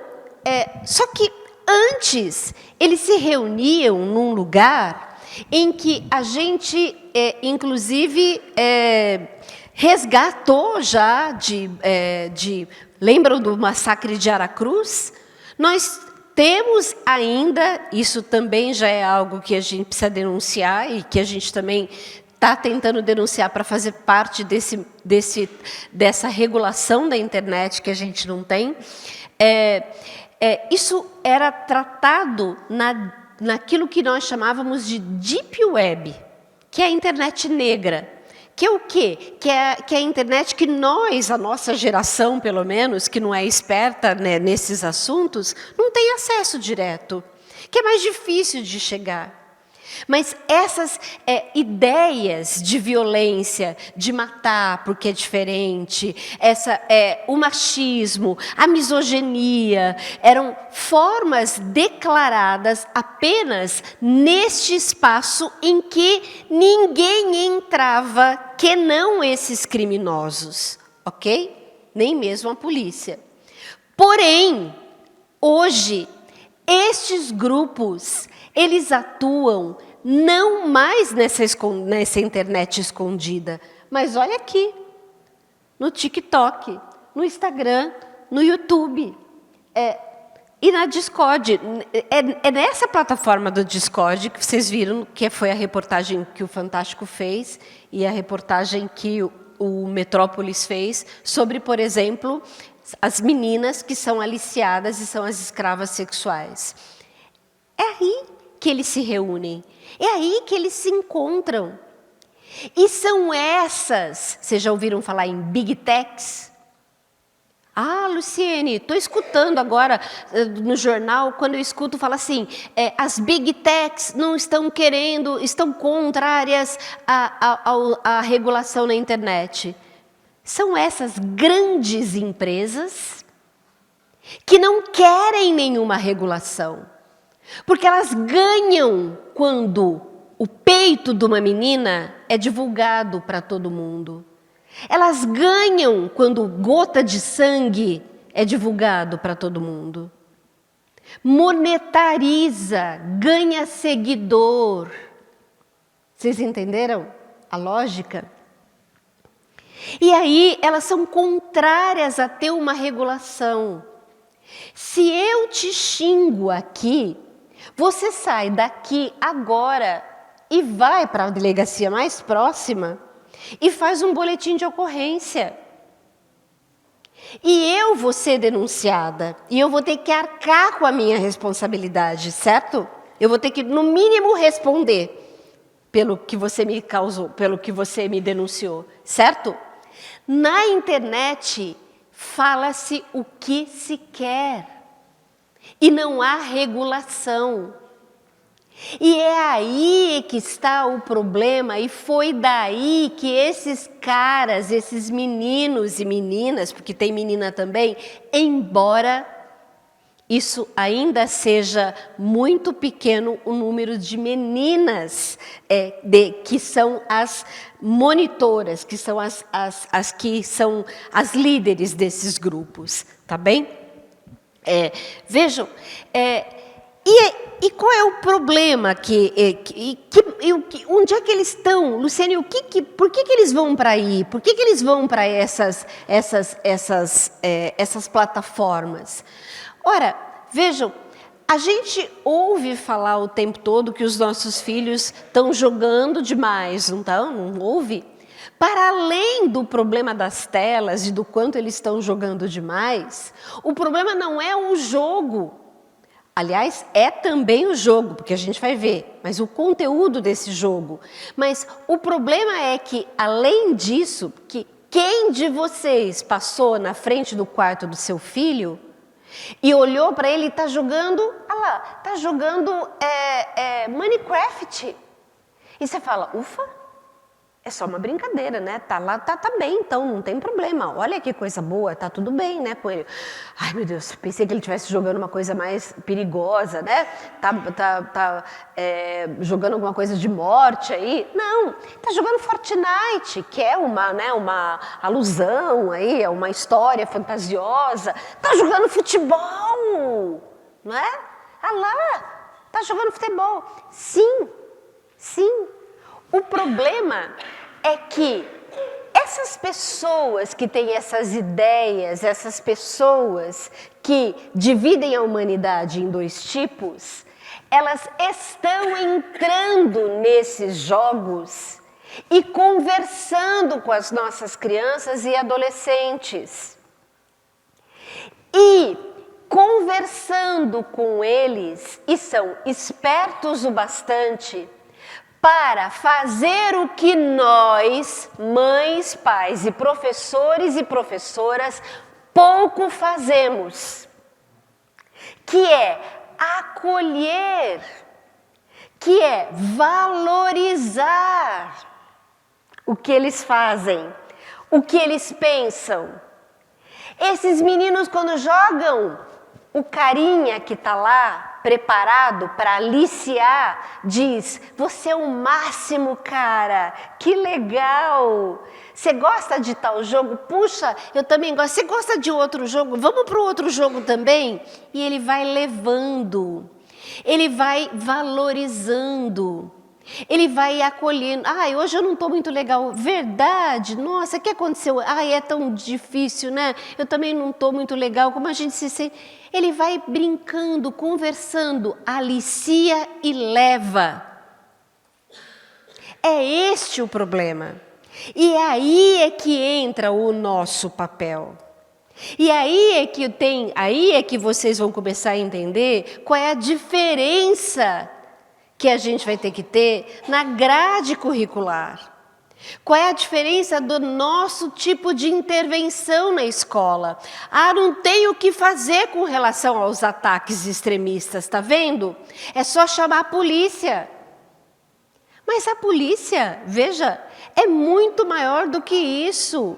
só que antes, eles se reuniam num lugar em que a gente, inclusive, resgatou já lembram do massacre de Aracruz? Nós temos ainda, isso também já é algo que a gente precisa denunciar e que a gente também está tentando denunciar para fazer parte dessa regulação da internet que a gente não tem. Isso era tratado naquilo que nós chamávamos de Deep Web, que é a internet negra. Que é o quê? Que é a internet que nós, a nossa geração, pelo menos, que não é esperta, né, nesses assuntos, não tem acesso direto, que é mais difícil de chegar. Mas essas ideias de violência, de matar porque é diferente, o machismo, a misoginia, eram formas declaradas apenas neste espaço em que ninguém entrava, que não esses criminosos, ok? Nem mesmo a polícia. Porém, hoje, estes grupos, eles atuam não mais nessa internet escondida, mas olha aqui, no TikTok, no Instagram, no YouTube, e na Discord. É nessa plataforma do Discord que vocês viram, que foi a reportagem que o Fantástico fez e a reportagem que o Metrópolis fez sobre, por exemplo, as meninas que são aliciadas e são as escravas sexuais. É aí que eles se reúnem, é aí que eles se encontram. E são essas, vocês já ouviram falar em Big Techs? Ah, Luciene, estou escutando agora no jornal, quando eu escuto, fala assim, as Big Techs não estão querendo, estão contrárias à regulação na internet. São essas grandes empresas que não querem nenhuma regulação. Porque elas ganham quando o peito de uma menina é divulgado para todo mundo. Elas ganham quando gota de sangue é divulgado para todo mundo. Monetariza, ganha seguidor. Vocês entenderam a lógica? E aí elas são contrárias a ter uma regulação. Se eu te xingo aqui, você sai daqui agora e vai para a delegacia mais próxima e faz um boletim de ocorrência. E eu vou ser denunciada e eu vou ter que arcar com a minha responsabilidade, certo? Eu vou ter que, no mínimo, responder pelo que você me causou, pelo que você me denunciou, certo? Na internet, fala-se o que se quer. E não há regulação. E é aí que está o problema, e foi daí que esses caras, esses meninos e meninas, porque tem menina também, embora isso ainda seja muito pequeno o número de meninas que são as monitoras, que são as que são as líderes desses grupos, tá bem? Vejam, e qual é o problema? Onde é que eles estão? Luciane, por que eles vão para aí? Por que eles vão para essas plataformas? Ora, vejam, a gente ouve falar o tempo todo que os nossos filhos estão jogando demais, não estão? Não ouve? Para além do problema das telas e do quanto eles estão jogando demais, o problema não é o jogo. Aliás, é também o jogo, porque a gente vai ver, mas o conteúdo desse jogo. Mas o problema é que, além disso, que quem de vocês passou na frente do quarto do seu filho e olhou para ele e está jogando, olha lá, está jogando Minecraft. E você fala, ufa, É só uma brincadeira, né? Tá lá, tá bem, então não tem problema. Olha que coisa boa, tá tudo bem, né, com ele. Ai, meu Deus, pensei que ele estivesse jogando uma coisa mais perigosa, né? Jogando alguma coisa de morte aí. Não, tá jogando Fortnite, que é uma alusão aí, é uma história fantasiosa. Tá jogando futebol, não é? Ah lá, tá jogando futebol. Sim, sim. O problema é que essas pessoas que têm essas ideias, essas pessoas que dividem a humanidade em dois tipos, elas estão entrando nesses jogos e conversando com as nossas crianças e adolescentes. E conversando com eles, e são espertos o bastante para fazer o que nós, mães, pais e professoras, pouco fazemos, que é acolher, que é valorizar o que eles fazem, o que eles pensam. Esses meninos, quando jogam, o carinha que está lá, preparado para aliciar, diz: você é o máximo, cara, que legal. Você gosta de tal jogo? Puxa, eu também gosto. Você gosta de outro jogo? Vamos para o outro jogo também? E ele vai levando, ele vai valorizando. Ele vai acolhendo. Ai, hoje eu não estou muito legal. Verdade? Nossa, o que aconteceu? Ai, é tão difícil, né? Eu também não estou muito legal. Como a gente se sente? Ele vai brincando, conversando, alicia e leva. É este o problema. E aí é que entra o nosso papel. E aí é que vocês vão começar a entender qual é a diferença que a gente vai ter que ter na grade curricular. Qual é a diferença do nosso tipo de intervenção na escola? Ah, não tem o que fazer com relação aos ataques extremistas, tá vendo? É só chamar a polícia. Mas a polícia, veja, é muito maior do que isso.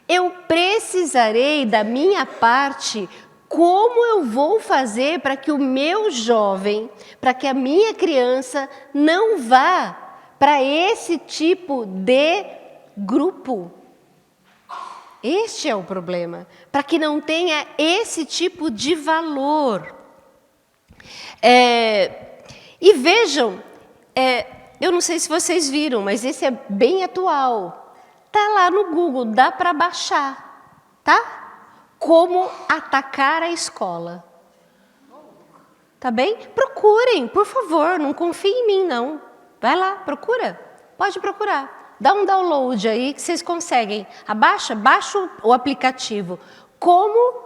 Eu precisarei da minha parte. Como eu vou fazer para que o meu jovem, para que a minha criança não vá para esse tipo de grupo? Este é o problema, para que não tenha esse tipo de valor. E vejam, eu não sei se vocês viram, mas esse é bem atual. Está lá no Google, dá para baixar, tá? Como atacar a escola. Tá bem? Procurem, por favor, não confiem em mim, não. Vai lá, procura. Pode procurar. Dá um download aí que vocês conseguem. Baixa o aplicativo. Como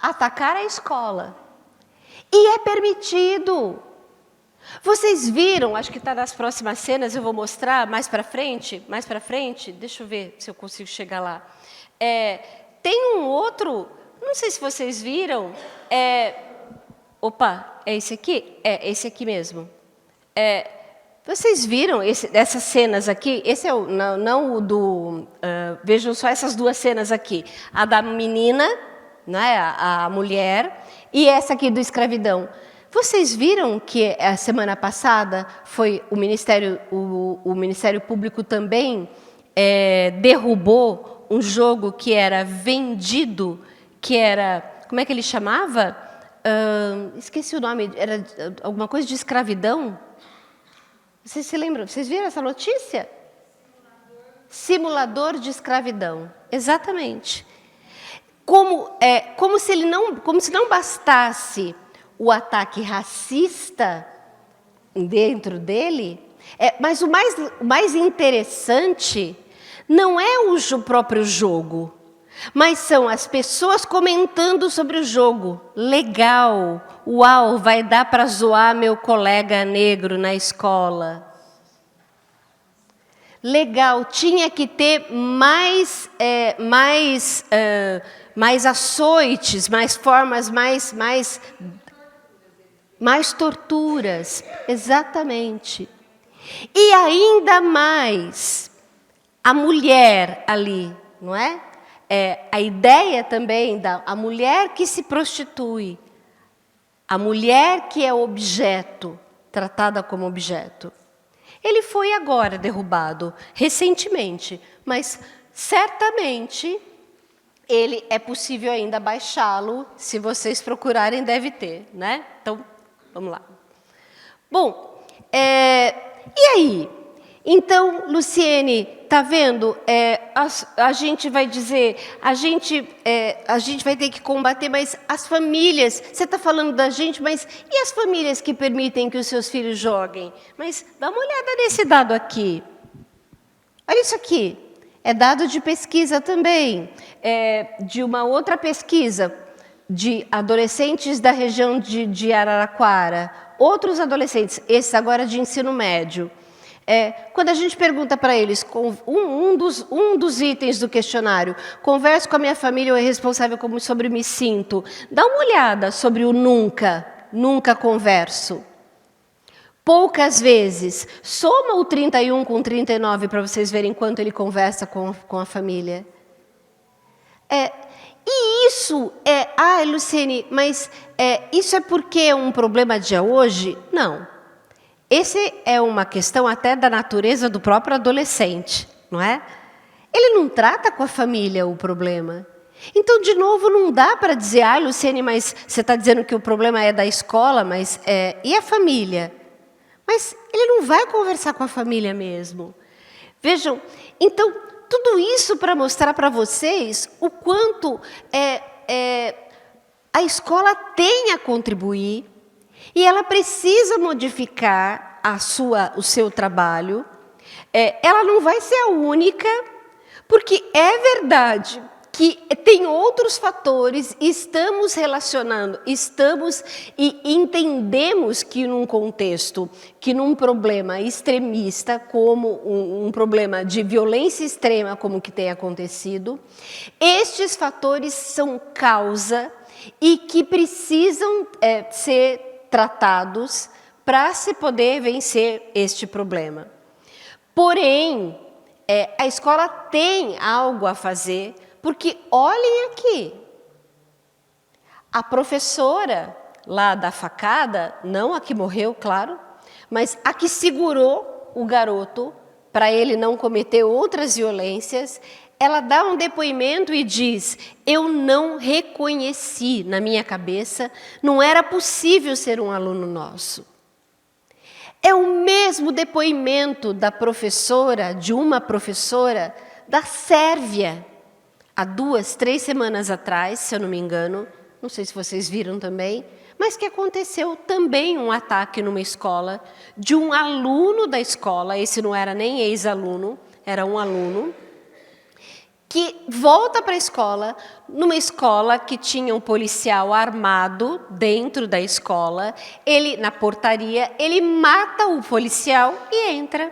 atacar a escola. E é permitido. Vocês viram, acho que está nas próximas cenas, eu vou mostrar mais para frente, deixa eu ver se eu consigo chegar lá. Tem um outro, não sei se vocês viram, opa, é esse aqui? É esse aqui mesmo. Vocês viram essas cenas aqui? Esse é não o do... vejam só essas duas cenas aqui. A da menina, né, a mulher, e essa aqui do escravidão. Vocês viram que a semana passada foi o Ministério Público também derrubou um jogo que era vendido, que era... Como é que ele chamava? Esqueci o nome. Era alguma coisa de escravidão? Vocês se lembram? Vocês viram essa notícia? Simulador de escravidão. Exatamente. Como se não bastasse o ataque racista dentro dele, mas o mais interessante não é o próprio jogo, mas são as pessoas comentando sobre o jogo. Legal, uau, vai dar para zoar meu colega negro na escola. Legal, tinha que ter mais açoites, mais formas, mais torturas, exatamente. E ainda mais, a mulher ali, não é? A ideia também a mulher que se prostitui, a mulher que é objeto, tratada como objeto. Ele foi agora derrubado, recentemente, mas certamente ele é possível ainda baixá-lo, se vocês procurarem, deve ter, né? Então, vamos lá. Bom, e aí? Então, Luciene, tá vendo? A gente vai dizer, a gente vai ter que combater, mas as famílias, você está falando da gente, mas e as famílias que permitem que os seus filhos joguem? Mas dá uma olhada nesse dado aqui. Olha isso aqui. É dado de pesquisa também, de uma outra pesquisa de adolescentes da região de Araraquara, outros adolescentes, esses agora de ensino médio. Quando a gente pergunta para eles, um dos itens do questionário, converso com a minha família ou é responsável sobre me sinto, dá uma olhada sobre o nunca converso. Poucas vezes. Soma o 31 com 39 para vocês verem quanto ele conversa com a família. E isso Luciene, mas isso é porque é um problema de hoje? Não. Essa é uma questão até da natureza do próprio adolescente, não é? Ele não trata com a família o problema. Então, de novo, não dá para dizer, Luciene, mas você está dizendo que o problema é da escola, mas e a família? Mas ele não vai conversar com a família mesmo. Vejam, então, tudo isso para mostrar para vocês o quanto a escola tem a contribuir e ela precisa modificar o seu trabalho. Ela não vai ser a única, porque é verdade que tem outros fatores, estamos relacionando, e entendemos que num contexto, que num problema extremista, como um problema de violência extrema, como que tem acontecido, estes fatores são causa e que precisam ser tratados para se poder vencer este problema. Porém, a escola tem algo a fazer, porque olhem aqui, a professora lá da facada, não a que morreu, claro, mas a que segurou o garoto para ele não cometer outras violências, ela dá um depoimento e diz, eu não reconheci na minha cabeça, não era possível ser um aluno nosso. É o mesmo depoimento da professora, de uma professora da Sérvia, há 2, 3 semanas atrás, se eu não me engano, não sei se vocês viram também, mas que aconteceu também um ataque numa escola, de um aluno da escola, esse não era nem ex-aluno, era um aluno, que volta para a escola, numa escola que tinha um policial armado dentro da escola, ele, na portaria, ele mata o policial e entra.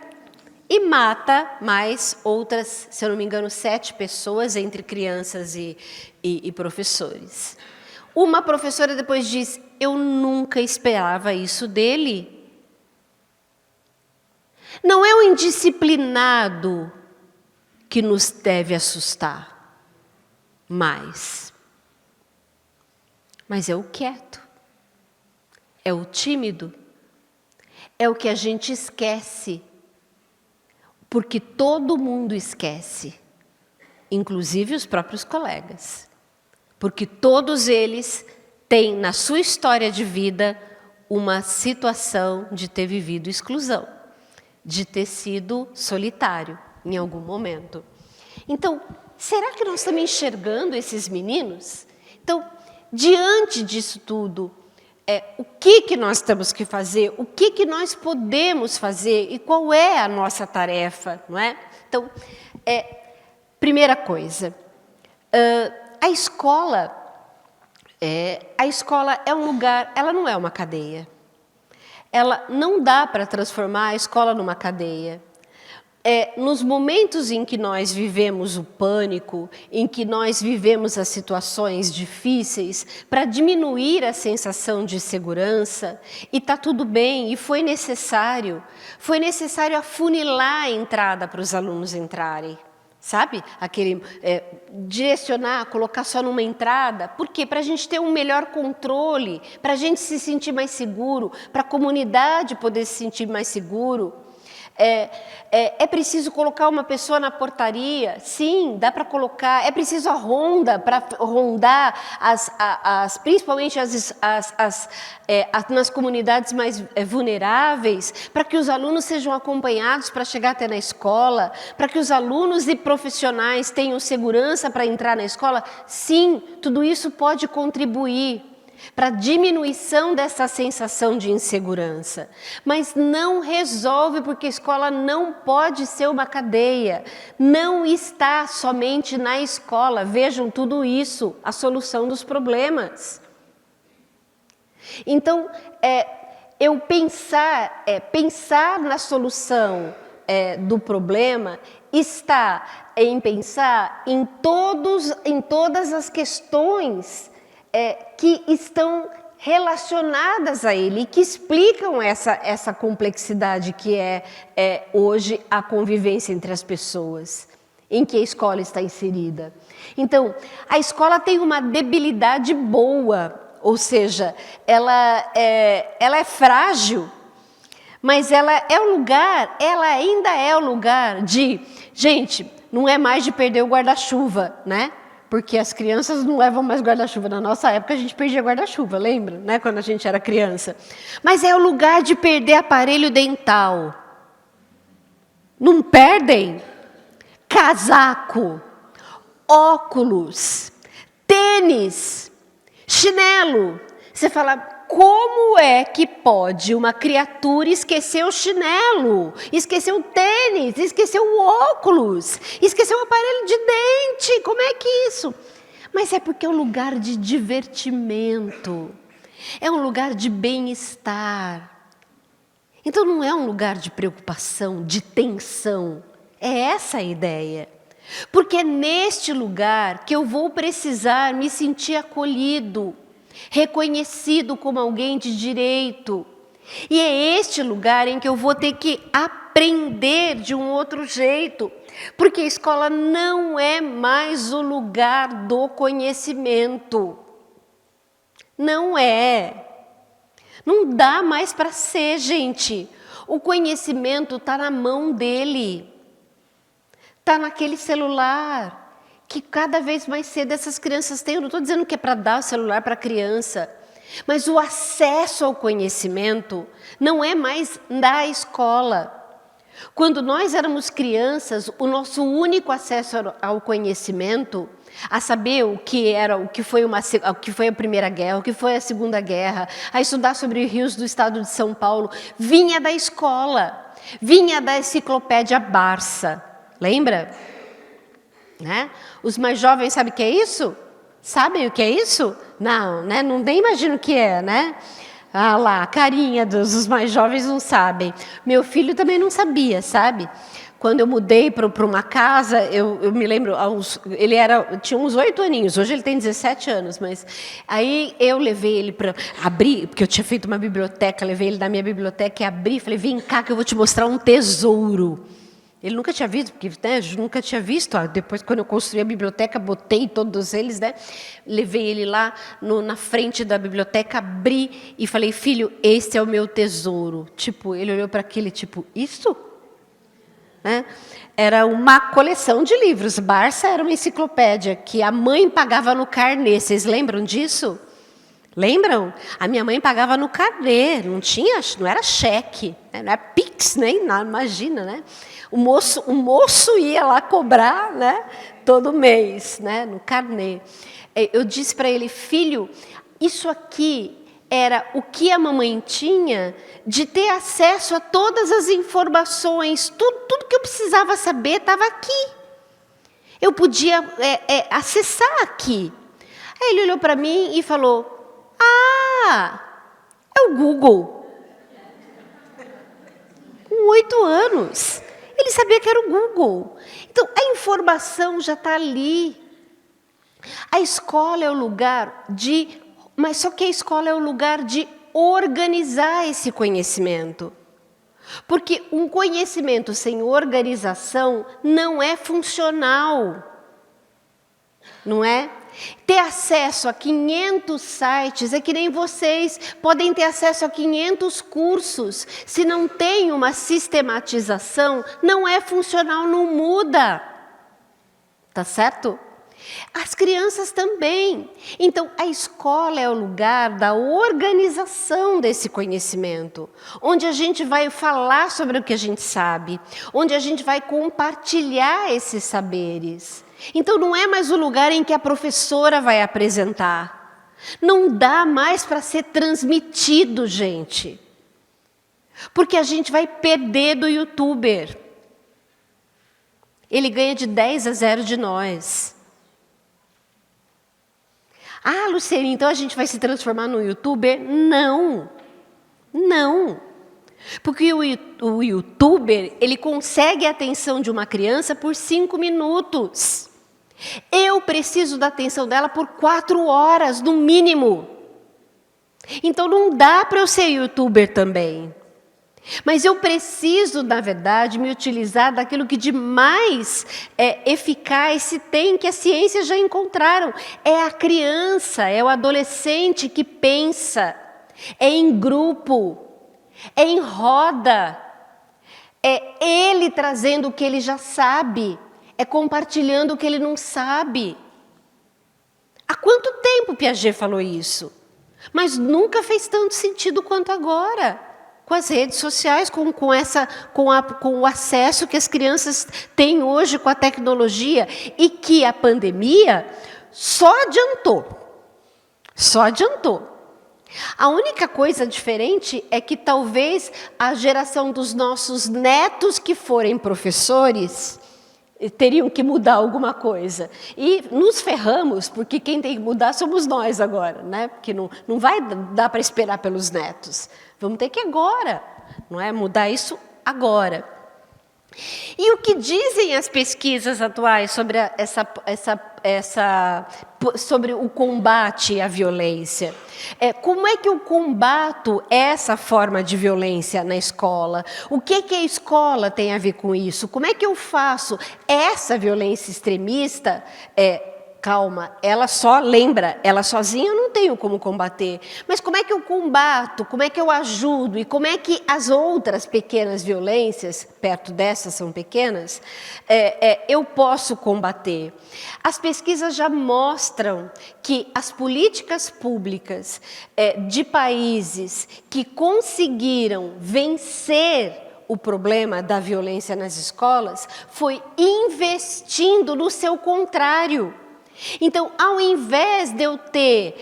E mata mais outras, se eu não me engano, 7 pessoas, entre crianças e professores. Uma professora depois diz, eu nunca esperava isso dele. Não é o indisciplinado que nos deve assustar, mas é o quieto, é o tímido, é o que a gente esquece, porque todo mundo esquece, inclusive os próprios colegas, porque todos eles têm na sua história de vida uma situação de ter vivido exclusão, de ter sido solitário em algum momento. Então, será que nós estamos enxergando esses meninos? Então, diante disso tudo, o que nós temos que fazer? O que nós podemos fazer? E qual é a nossa tarefa? Não é? Então, primeira coisa, a escola é um lugar, ela não é uma cadeia. Ela não dá para transformar a escola numa cadeia. nos momentos em que nós vivemos o pânico, em que nós vivemos as situações difíceis, para diminuir a sensação de segurança, e está tudo bem, e foi necessário afunilar a entrada para os alunos entrarem. Sabe? Direcionar, colocar só numa entrada. Por quê? Para a gente ter um melhor controle, para a gente se sentir mais seguro, para a comunidade poder se sentir mais seguro. É preciso colocar uma pessoa na portaria? Sim, dá para colocar. É preciso a ronda para rondar, principalmente nas comunidades mais vulneráveis, para que os alunos sejam acompanhados para chegar até na escola, para que os alunos e profissionais tenham segurança para entrar na escola? Sim, tudo isso pode contribuir para a diminuição dessa sensação de insegurança. Mas não resolve, porque a escola não pode ser uma cadeia. Não está somente na escola. Vejam tudo isso, a solução dos problemas. Então, pensar na solução do problema está em pensar em todas as questões que estão relacionadas a ele, que explicam essa complexidade que é hoje a convivência entre as pessoas, em que a escola está inserida. Então, a escola tem uma debilidade boa, ou seja, ela é frágil, mas ela ainda é o lugar de... Gente, não é mais de perder o guarda-chuva, né? Porque as crianças não levam mais guarda-chuva. Na nossa época, a gente perdia guarda-chuva, lembra? Né? Quando a gente era criança. Mas é o lugar de perder aparelho dental. Não perdem? Casaco, óculos, tênis, chinelo. Você fala... Como é que pode uma criatura esquecer o chinelo, esquecer o tênis, esquecer o óculos, esquecer o aparelho de dente? Como é que isso? Mas é porque é um lugar de divertimento, é um lugar de bem-estar. Então não é um lugar de preocupação, de tensão. É essa a ideia. Porque é neste lugar que eu vou precisar me sentir acolhido, reconhecido como alguém de direito. E é este lugar em que eu vou ter que aprender de um outro jeito, porque a escola não é mais o lugar do conhecimento. Não é. Não dá mais para ser, gente. O conhecimento está na mão dele. Está naquele celular que cada vez mais cedo essas crianças têm. Eu não estou dizendo que é para dar o celular para a criança, mas o acesso ao conhecimento não é mais da escola. Quando nós éramos crianças, o nosso único acesso ao conhecimento, a saber o que foi a Primeira Guerra, o que foi a Segunda Guerra, a estudar sobre os rios do estado de São Paulo, vinha da escola, vinha da enciclopédia Barça. Lembra? Né? Os mais jovens sabem o que é isso? Sabem o que é isso? Não, né? Não nem imagino o que é, né? Ah lá, a carinha dos mais jovens não sabem. Meu filho também não sabia, sabe? Quando eu mudei para uma casa, eu me lembro, tinha uns 8 aninhos, hoje ele tem 17 anos, mas aí eu levei ele para abrir, porque eu tinha feito uma biblioteca, levei ele na minha biblioteca e abri, falei, vem cá que eu vou te mostrar um tesouro. Ele nunca tinha visto, porque nunca tinha visto. Depois, quando eu construí a biblioteca, botei todos eles, né? Levei ele lá na frente da biblioteca, abri e falei, filho, esse é o meu tesouro. Tipo, ele olhou para aquele, tipo, isso? Né? Era uma coleção de livros. Barça era uma enciclopédia que a mãe pagava no carnê. Vocês lembram disso? Lembram? A minha mãe pagava no carnê, não era cheque, né? Não era Pix, nem nada, imagina, né? O moço ia lá cobrar, né? Todo mês, né? No carnê. Eu disse para ele, filho, isso aqui era o que a mamãe tinha de ter acesso a todas as informações, tudo que eu precisava saber estava aqui. Eu podia acessar aqui. Aí ele olhou para mim e falou, é o Google. Com 8 anos. Ele sabia que era o Google. Então, a informação já está ali. A escola é o lugar de... Mas só que a escola é o lugar de organizar esse conhecimento. Porque um conhecimento sem organização não é funcional. Não é? Ter acesso a 500 sites, é que nem vocês podem ter acesso a 500 cursos. Se não tem uma sistematização, não é funcional, não muda. Tá certo? As crianças também. Então, a escola é o lugar da organização desse conhecimento, onde a gente vai falar sobre o que a gente sabe, onde a gente vai compartilhar esses saberes. Então, não é mais o lugar em que a professora vai apresentar. Não dá mais para ser transmitido, gente. Porque a gente vai perder do youtuber. Ele ganha de 10-0 de nós. Ah, Luciane, então a gente vai se transformar no youtuber? Não. Não. Porque o youtuber, ele consegue a atenção de uma criança por 5 minutos. Eu preciso da atenção dela por 4 horas, no mínimo. Então, não dá para eu ser youtuber também. Mas eu preciso, na verdade, me utilizar daquilo que de mais eficaz se tem, que a ciência já encontraram. É a criança, é o adolescente que pensa. É em grupo, é em roda. É ele trazendo o que ele já sabe. É compartilhando o que ele não sabe. Há quanto tempo Piaget falou isso? Mas nunca fez tanto sentido quanto agora. Com as redes sociais, com o acesso que as crianças têm hoje com a tecnologia, e que a pandemia só adiantou. Só adiantou. A única coisa diferente é que talvez a geração dos nossos netos que forem professores teriam que mudar alguma coisa. E nos ferramos, porque quem tem que mudar somos nós agora, né? Porque não vai dar para esperar pelos netos. Vamos ter que agora, não é? Mudar isso agora. E o que dizem as pesquisas atuais sobre sobre o combate à violência? Como é que eu combato essa forma de violência na escola? O que a escola tem a ver com isso? Como é que eu faço essa violência extremista? Calma, ela só lembra, ela sozinha eu não tenho como combater. Mas como é que eu combato, como é que eu ajudo e como é que as outras pequenas violências, perto dessas são pequenas, eu posso combater? As pesquisas já mostram que as políticas públicas de países que conseguiram vencer o problema da violência nas escolas foi investindo no seu contrário. Então, ao invés de eu ter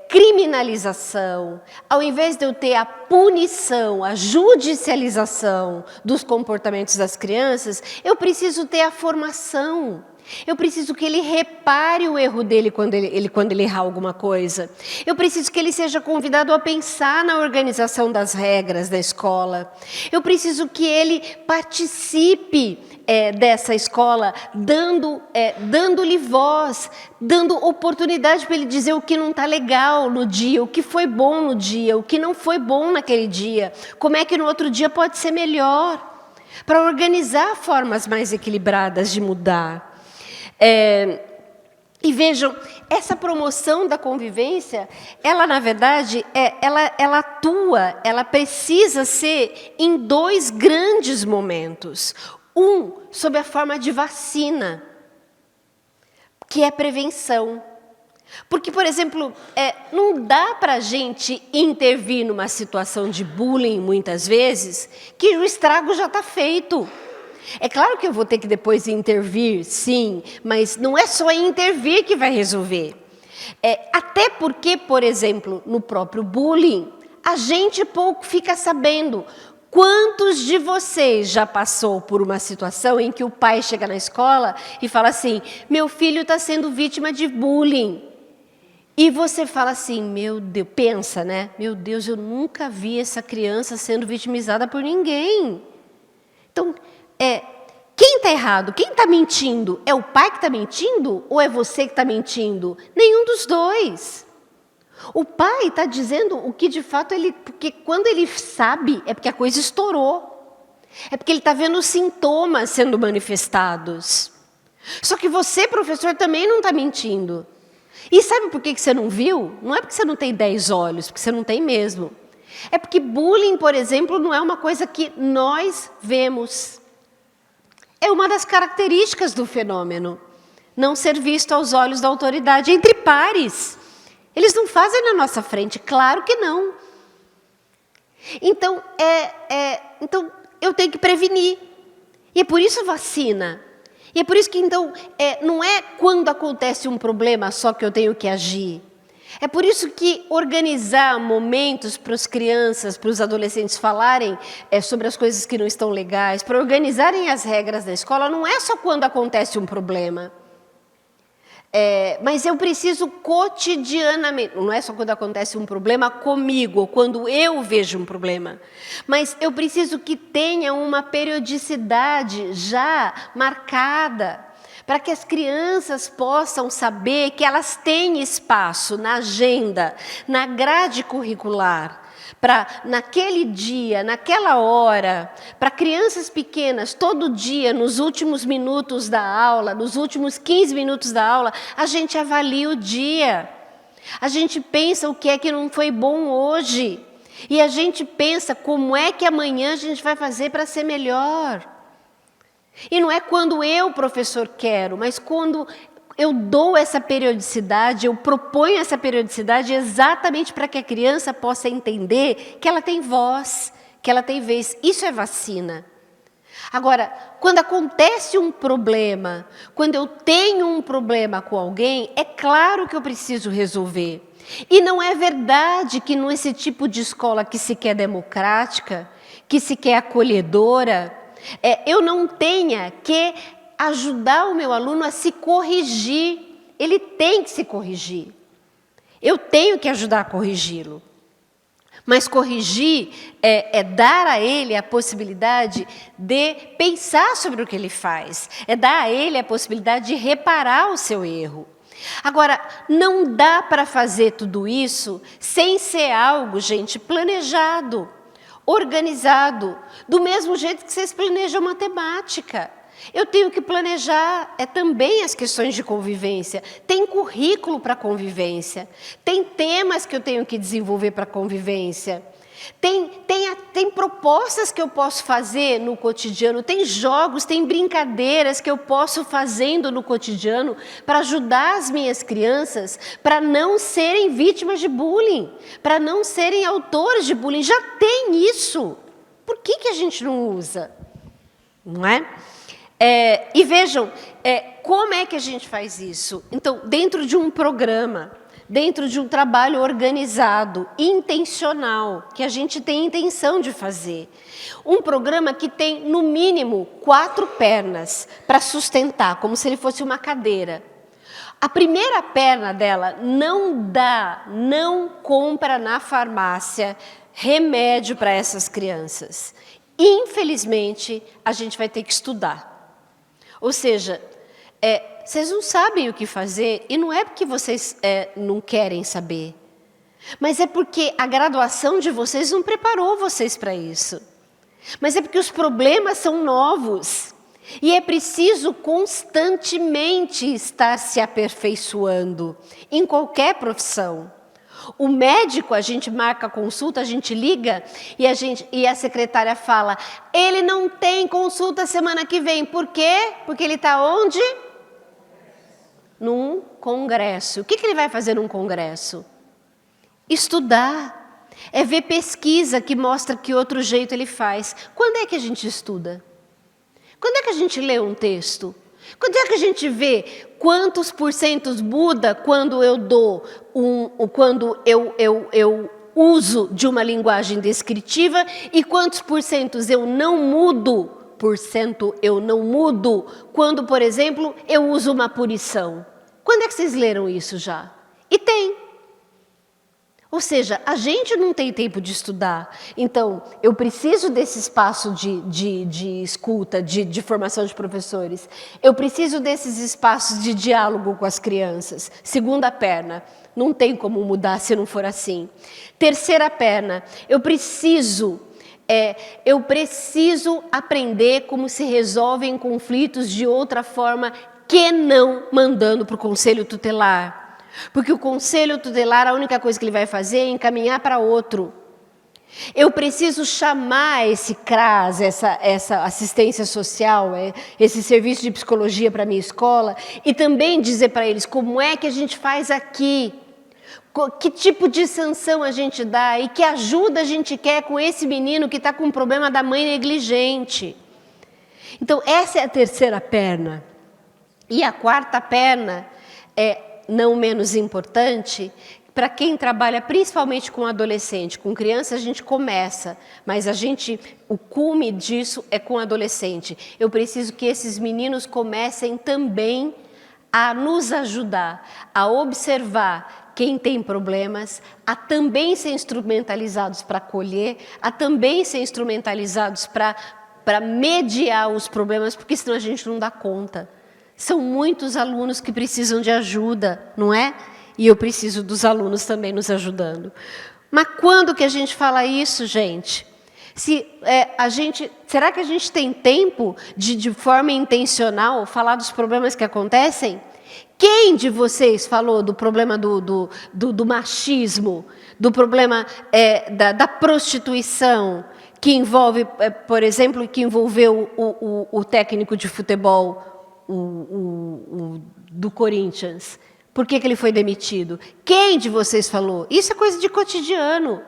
criminalização, ao invés de eu ter a punição, a judicialização dos comportamentos das crianças, eu preciso ter a formação. Eu preciso que ele repare o erro dele quando ele errar alguma coisa. Eu preciso que ele seja convidado a pensar na organização das regras da escola. Eu preciso que ele participe dessa escola, dando-lhe voz, dando oportunidade para ele dizer o que não está legal no dia, o que foi bom no dia, o que não foi bom naquele dia, como é que no outro dia pode ser melhor, para organizar formas mais equilibradas de mudar. E vejam, essa promoção da convivência, ela na verdade, ela atua, ela precisa ser em 2 grandes momentos. Um, sob a forma de vacina, que é prevenção. Porque, por exemplo, não dá para a gente intervir numa situação de bullying, muitas vezes, que o estrago já está feito. É claro que eu vou ter que depois intervir, sim, mas não é só intervir que vai resolver. Até porque, por exemplo, no próprio bullying, a gente pouco fica sabendo. Quantos de vocês já passou por uma situação em que o pai chega na escola e fala assim, meu filho está sendo vítima de bullying? E você fala assim, meu Deus, pensa, né? Meu Deus, eu nunca vi essa criança sendo vitimizada por ninguém. Então, quem está errado? Quem está mentindo? É o pai que está mentindo? Ou é você que está mentindo? Nenhum dos dois. O pai está dizendo o que de fato porque quando ele sabe, é porque a coisa estourou. É porque ele está vendo os sintomas sendo manifestados. Só que você, professor, também não está mentindo. E sabe por que você não viu? Não é porque você não tem 10 olhos, porque você não tem mesmo. É porque bullying, por exemplo, não é uma coisa que nós vemos. É uma das características do fenômeno. Não ser visto aos olhos da autoridade entre pares. Eles não fazem na nossa frente, claro que não. Então, então eu tenho que prevenir. E é por isso vacina. E é por isso que, então, não é quando acontece um problema só que eu tenho que agir. É por isso que organizar momentos para as crianças, para os adolescentes falarem sobre as coisas que não estão legais, para organizarem as regras da escola, não é só quando acontece um problema. Mas eu preciso cotidianamente, não é só quando acontece um problema comigo, ou quando eu vejo um problema, mas eu preciso que tenha uma periodicidade já marcada, para que as crianças possam saber que elas têm espaço na agenda, na grade curricular, para naquele dia, naquela hora, para crianças pequenas, todo dia, nos últimos minutos da aula, nos últimos 15 minutos da aula, a gente avalia o dia. A gente pensa o que é que não foi bom hoje. E a gente pensa como é que amanhã a gente vai fazer para ser melhor. E não é quando eu, professor, quero, mas quando eu dou essa periodicidade, eu proponho essa periodicidade exatamente para que a criança possa entender que ela tem voz, que ela tem vez. Isso é vacina. Agora, quando acontece um problema, quando eu tenho um problema com alguém, é claro que eu preciso resolver. E não é verdade que nesse tipo de escola que se quer democrática, que se quer acolhedora, eu não tenha que ajudar o meu aluno a se corrigir. Ele tem que se corrigir. Eu tenho que ajudar a corrigi-lo. Mas corrigir é dar a ele a possibilidade de pensar sobre o que ele faz. É dar a ele a possibilidade de reparar o seu erro. Agora, não dá para fazer tudo isso sem ser algo, gente, planejado, organizado, do mesmo jeito que vocês planejam matemática. Eu tenho que planejar também as questões de convivência. Tem currículo para convivência. Tem temas que eu tenho que desenvolver para convivência. Tem propostas que eu posso fazer no cotidiano. Tem jogos, tem brincadeiras que eu posso fazendo no cotidiano para ajudar as minhas crianças para não serem vítimas de bullying, para não serem autores de bullying. Já tem isso. Por que a gente não usa? Não é? E vejam, como é que a gente faz isso? Então, dentro de um programa, dentro de um trabalho organizado, intencional, que a gente tem intenção de fazer. Um programa que tem, no mínimo, 4 pernas para sustentar, como se ele fosse uma cadeira. A primeira perna dela não compra na farmácia remédio para essas crianças. Infelizmente, a gente vai ter que estudar. Ou seja, vocês não sabem o que fazer, e não é porque vocês não querem saber, mas é porque a graduação de vocês não preparou vocês para isso. Mas é porque os problemas são novos, e é preciso constantemente estar se aperfeiçoando, em qualquer profissão. O médico, a gente marca consulta, a gente liga e a secretária fala, ele não tem consulta semana que vem. Por quê? Porque ele está onde? Num congresso. O que ele vai fazer num congresso? Estudar. É ver pesquisa que mostra que outro jeito ele faz. Quando é que a gente estuda? Quando é que a gente lê um texto? Quando é que a gente vê quantos porcentos muda quando eu dou quando eu uso de uma linguagem descritiva e quantos porcentos eu não mudo quando, por exemplo, eu uso uma punição? Quando é que vocês leram isso já? E tem. Ou seja, a gente não tem tempo de estudar. Então, eu preciso desse espaço de escuta, de formação de professores. Eu preciso desses espaços de diálogo com as crianças. Segunda perna, não tem como mudar se não for assim. Terceira perna, eu preciso aprender como se resolvem conflitos de outra forma que não mandando para o conselho tutelar. Porque o conselho tutelar, a única coisa que ele vai fazer é encaminhar para outro. Eu preciso chamar esse CRAS, essa assistência social, esse serviço de psicologia para a minha escola, e também dizer para eles como é que a gente faz aqui, que tipo de sanção a gente dá e que ajuda a gente quer com esse menino que está com um problema da mãe negligente. Então, essa é a terceira perna. E a quarta perna não menos importante, para quem trabalha principalmente com adolescente, com criança a gente começa, mas o cume disso é com adolescente. Eu preciso que esses meninos comecem também a nos ajudar, a observar quem tem problemas, a também ser instrumentalizados para acolher, a também ser instrumentalizados para mediar os problemas, porque senão a gente não dá conta. São muitos alunos que precisam de ajuda, não é? E eu preciso dos alunos também nos ajudando. Mas quando que a gente fala isso, gente? Será que a gente tem tempo de forma intencional, falar dos problemas que acontecem? Quem de vocês falou do problema do machismo, do problema da prostituição, que envolve, por exemplo, que envolveu o técnico de futebol, do Corinthians? Por que ele foi demitido? Quem de vocês falou? Isso é coisa de cotidiano.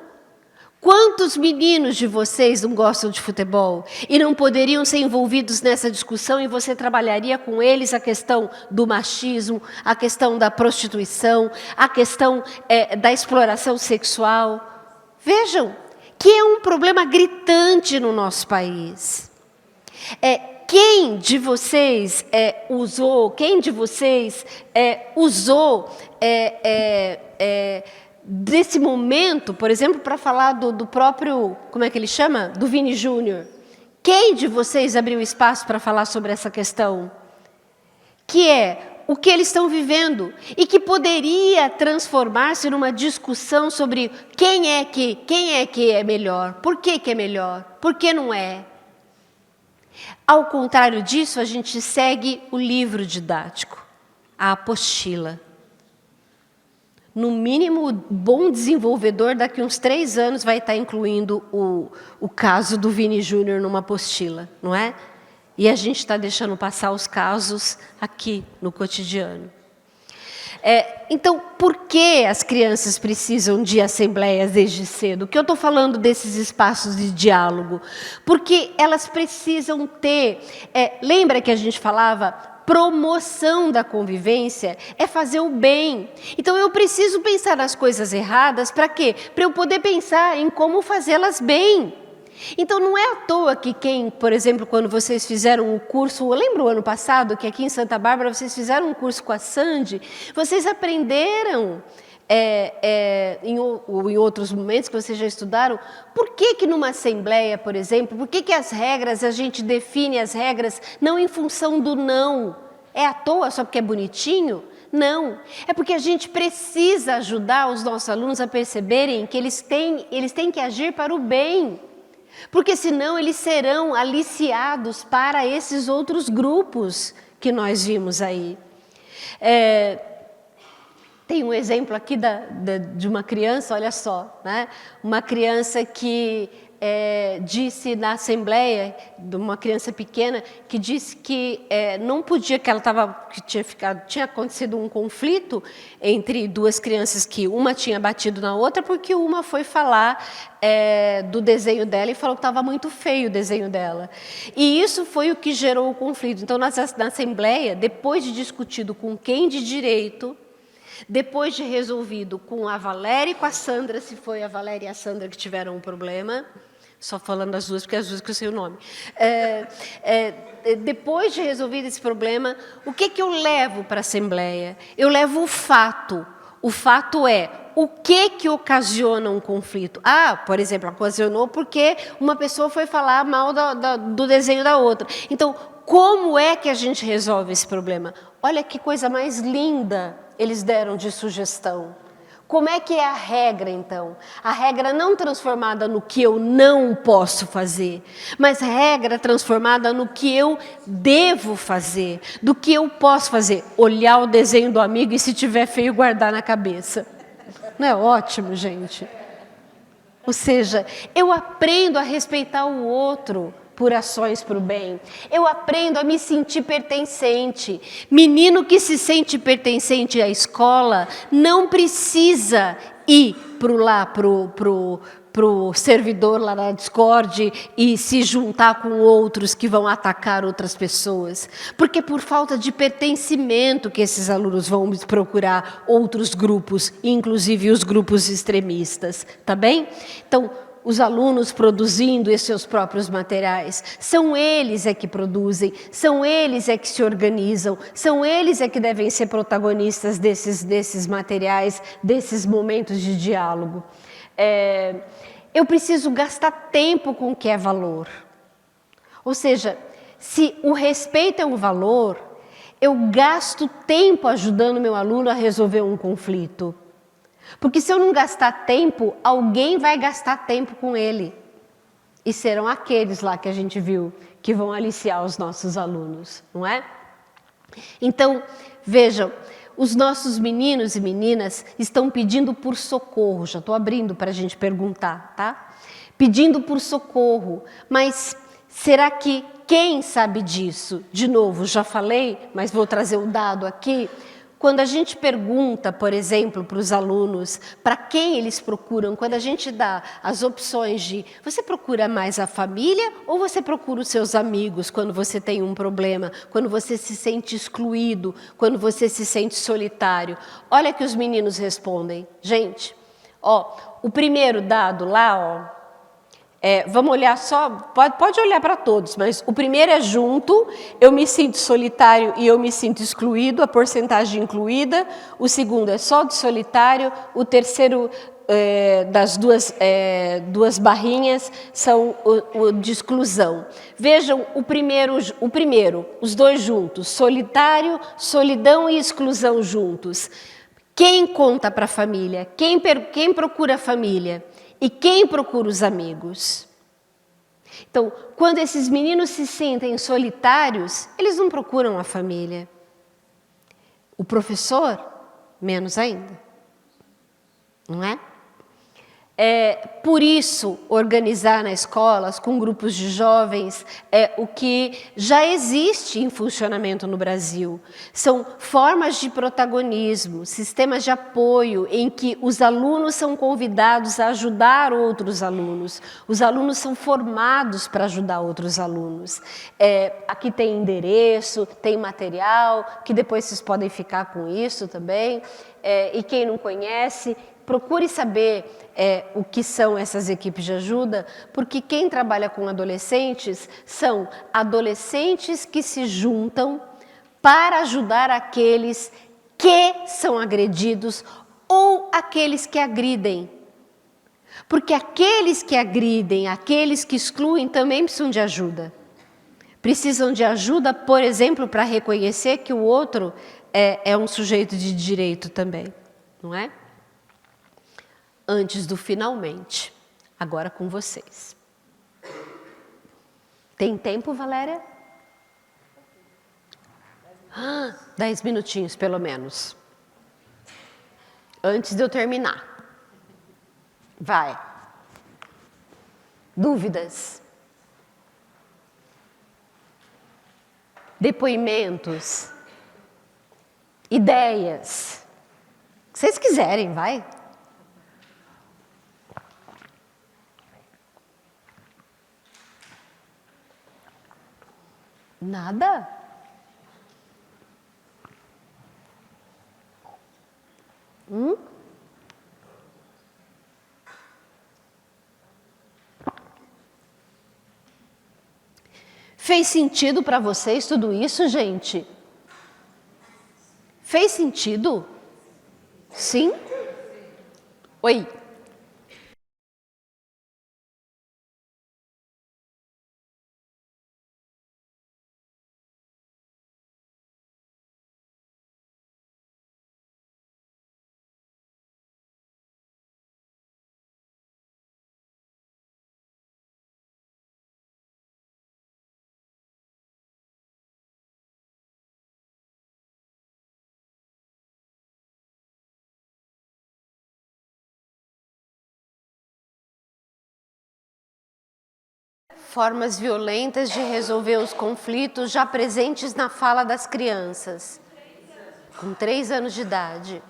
Quantos meninos de vocês não gostam de futebol e não poderiam ser envolvidos nessa discussão e você trabalharia com eles a questão do machismo, a questão da prostituição, a questão da exploração sexual? Vejam que é um problema gritante no nosso país. Quem de vocês usou desse momento, por exemplo, para falar do próprio, como é que ele chama? Do Vini Júnior. Quem de vocês abriu espaço para falar sobre essa questão? Que é o que eles estão vivendo e que poderia transformar-se numa discussão sobre quem é que é melhor, por que é melhor, por que não é. Ao contrário disso, a gente segue o livro didático, a apostila. No mínimo, o bom desenvolvedor, daqui a uns 3 anos, vai estar incluindo o caso do Vini Júnior numa apostila, não é? E a gente está deixando passar os casos aqui, no cotidiano. Então, por que as crianças precisam de assembleias desde cedo? O que eu estou falando desses espaços de diálogo? Porque elas precisam ter... lembra que a gente falava? Promoção da convivência é fazer o bem. Então, eu preciso pensar nas coisas erradas, para quê? Para eu poder pensar em como fazê-las bem. Então, não é à toa que por exemplo, quando vocês fizeram o curso, eu lembro o ano passado que aqui em Santa Bárbara vocês fizeram um curso com a Sandy, vocês aprenderam, em outros momentos que vocês já estudaram, por que numa assembleia, por exemplo, por que as regras, a gente define as regras não em função do não? É à toa só porque é bonitinho? Não, é porque a gente precisa ajudar os nossos alunos a perceberem que eles têm que agir para o bem. Porque senão eles serão aliciados para esses outros grupos que nós vimos aí. Tem um exemplo aqui de uma criança, olha só, né? Uma criança que disse na assembleia, de uma criança pequena, que disse que não podia, que tinha acontecido um conflito entre 2 crianças, que uma tinha batido na outra, porque uma foi falar do desenho dela e falou que estava muito feio o desenho dela. E isso foi o que gerou o conflito. Então, na assembleia, depois de discutido com quem de direito, depois de resolvido com a Valéria e com a Sandra, se foi a Valéria e a Sandra que tiveram um problema, só falando as duas, porque as duas que eu sei o nome. Depois de resolvido esse problema, o que eu levo para a Assembleia? Eu levo o fato. O fato é, o que ocasiona um conflito? Ah, por exemplo, ocasionou porque uma pessoa foi falar mal do desenho da outra. Então, como é que a gente resolve esse problema? Olha que coisa mais linda eles deram de sugestão. Como é que é a regra, então? A regra não transformada no que eu não posso fazer, mas regra transformada no que eu devo fazer, do que eu posso fazer. Olhar o desenho do amigo e, se tiver feio, guardar na cabeça. Não é ótimo, gente? Ou seja, eu aprendo a respeitar o outro por ações para o bem. Eu aprendo a me sentir pertencente. Menino que se sente pertencente à escola não precisa ir pro servidor lá na Discord e se juntar com outros que vão atacar outras pessoas. Porque por falta de pertencimento que esses alunos vão procurar outros grupos, inclusive os grupos extremistas, tá bem? Então, os alunos produzindo esses seus próprios materiais, são eles que produzem, são eles que se organizam, são eles que devem ser protagonistas desses materiais, desses momentos de diálogo. Eu preciso gastar tempo com o que é valor. Ou seja, se o respeito é um valor, eu gasto tempo ajudando meu aluno a resolver um conflito. Porque se eu não gastar tempo, alguém vai gastar tempo com ele. E serão aqueles lá que a gente viu que vão aliciar os nossos alunos, não é? Então, vejam, os nossos meninos e meninas estão pedindo por socorro. Já estou abrindo para a gente perguntar, tá? Pedindo por socorro. Mas será que quem sabe disso? De novo, já falei, mas vou trazer um dado aqui. Quando a gente pergunta, por exemplo, para os alunos, para quem eles procuram, quando a gente dá as opções de você procura mais a família ou você procura os seus amigos quando você tem um problema, quando você se sente excluído, quando você se sente solitário? Olha que os meninos respondem. Gente, o primeiro dado lá, vamos olhar só, pode olhar para todos, mas o primeiro é junto, eu me sinto solitário e eu me sinto excluído, a porcentagem incluída. O segundo é só de solitário, o terceiro das duas barrinhas são o de exclusão. Vejam o primeiro, os dois juntos, solitário, solidão e exclusão juntos. Quem conta para a família? Quem procura a família? E quem procura os amigos? Então, quando esses meninos se sentem solitários, eles não procuram a família. O professor, menos ainda. Não é? Por isso, organizar nas escolas, com grupos de jovens, é o que já existe em funcionamento no Brasil. São formas de protagonismo, sistemas de apoio em que os alunos são convidados a ajudar outros alunos. Os alunos são formados para ajudar outros alunos. Aqui tem endereço, tem material, que depois vocês podem ficar com isso também. E quem não conhece, procure saber o que são essas equipes de ajuda, porque quem trabalha com adolescentes são adolescentes que se juntam para ajudar aqueles que são agredidos ou aqueles que agridem. Porque aqueles que agridem, aqueles que excluem também precisam de ajuda. Precisam de ajuda, por exemplo, para reconhecer que o outro é um sujeito de direito também, não é? Antes do finalmente, agora com vocês. Tem tempo, Valéria? 10 minutinhos, pelo menos. Antes de eu terminar. Vai. Dúvidas? Depoimentos? Ideias? O que vocês quiserem, vai. Nada? Fez sentido para vocês tudo isso, gente? Fez sentido? Sim? Oi. Formas violentas de resolver os conflitos já presentes na fala das crianças. Com 3 anos de idade.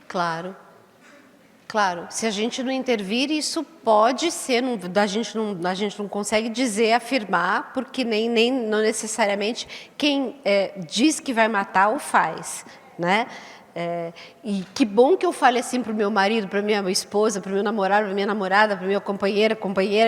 Claro, claro. Se a gente não intervir, isso pode ser, a gente não consegue dizer, afirmar, porque não necessariamente quem diz que vai matar o faz, né? E que bom que eu fale assim para o meu marido, para minha esposa, para o meu namorado, para minha namorada, para minha companheira,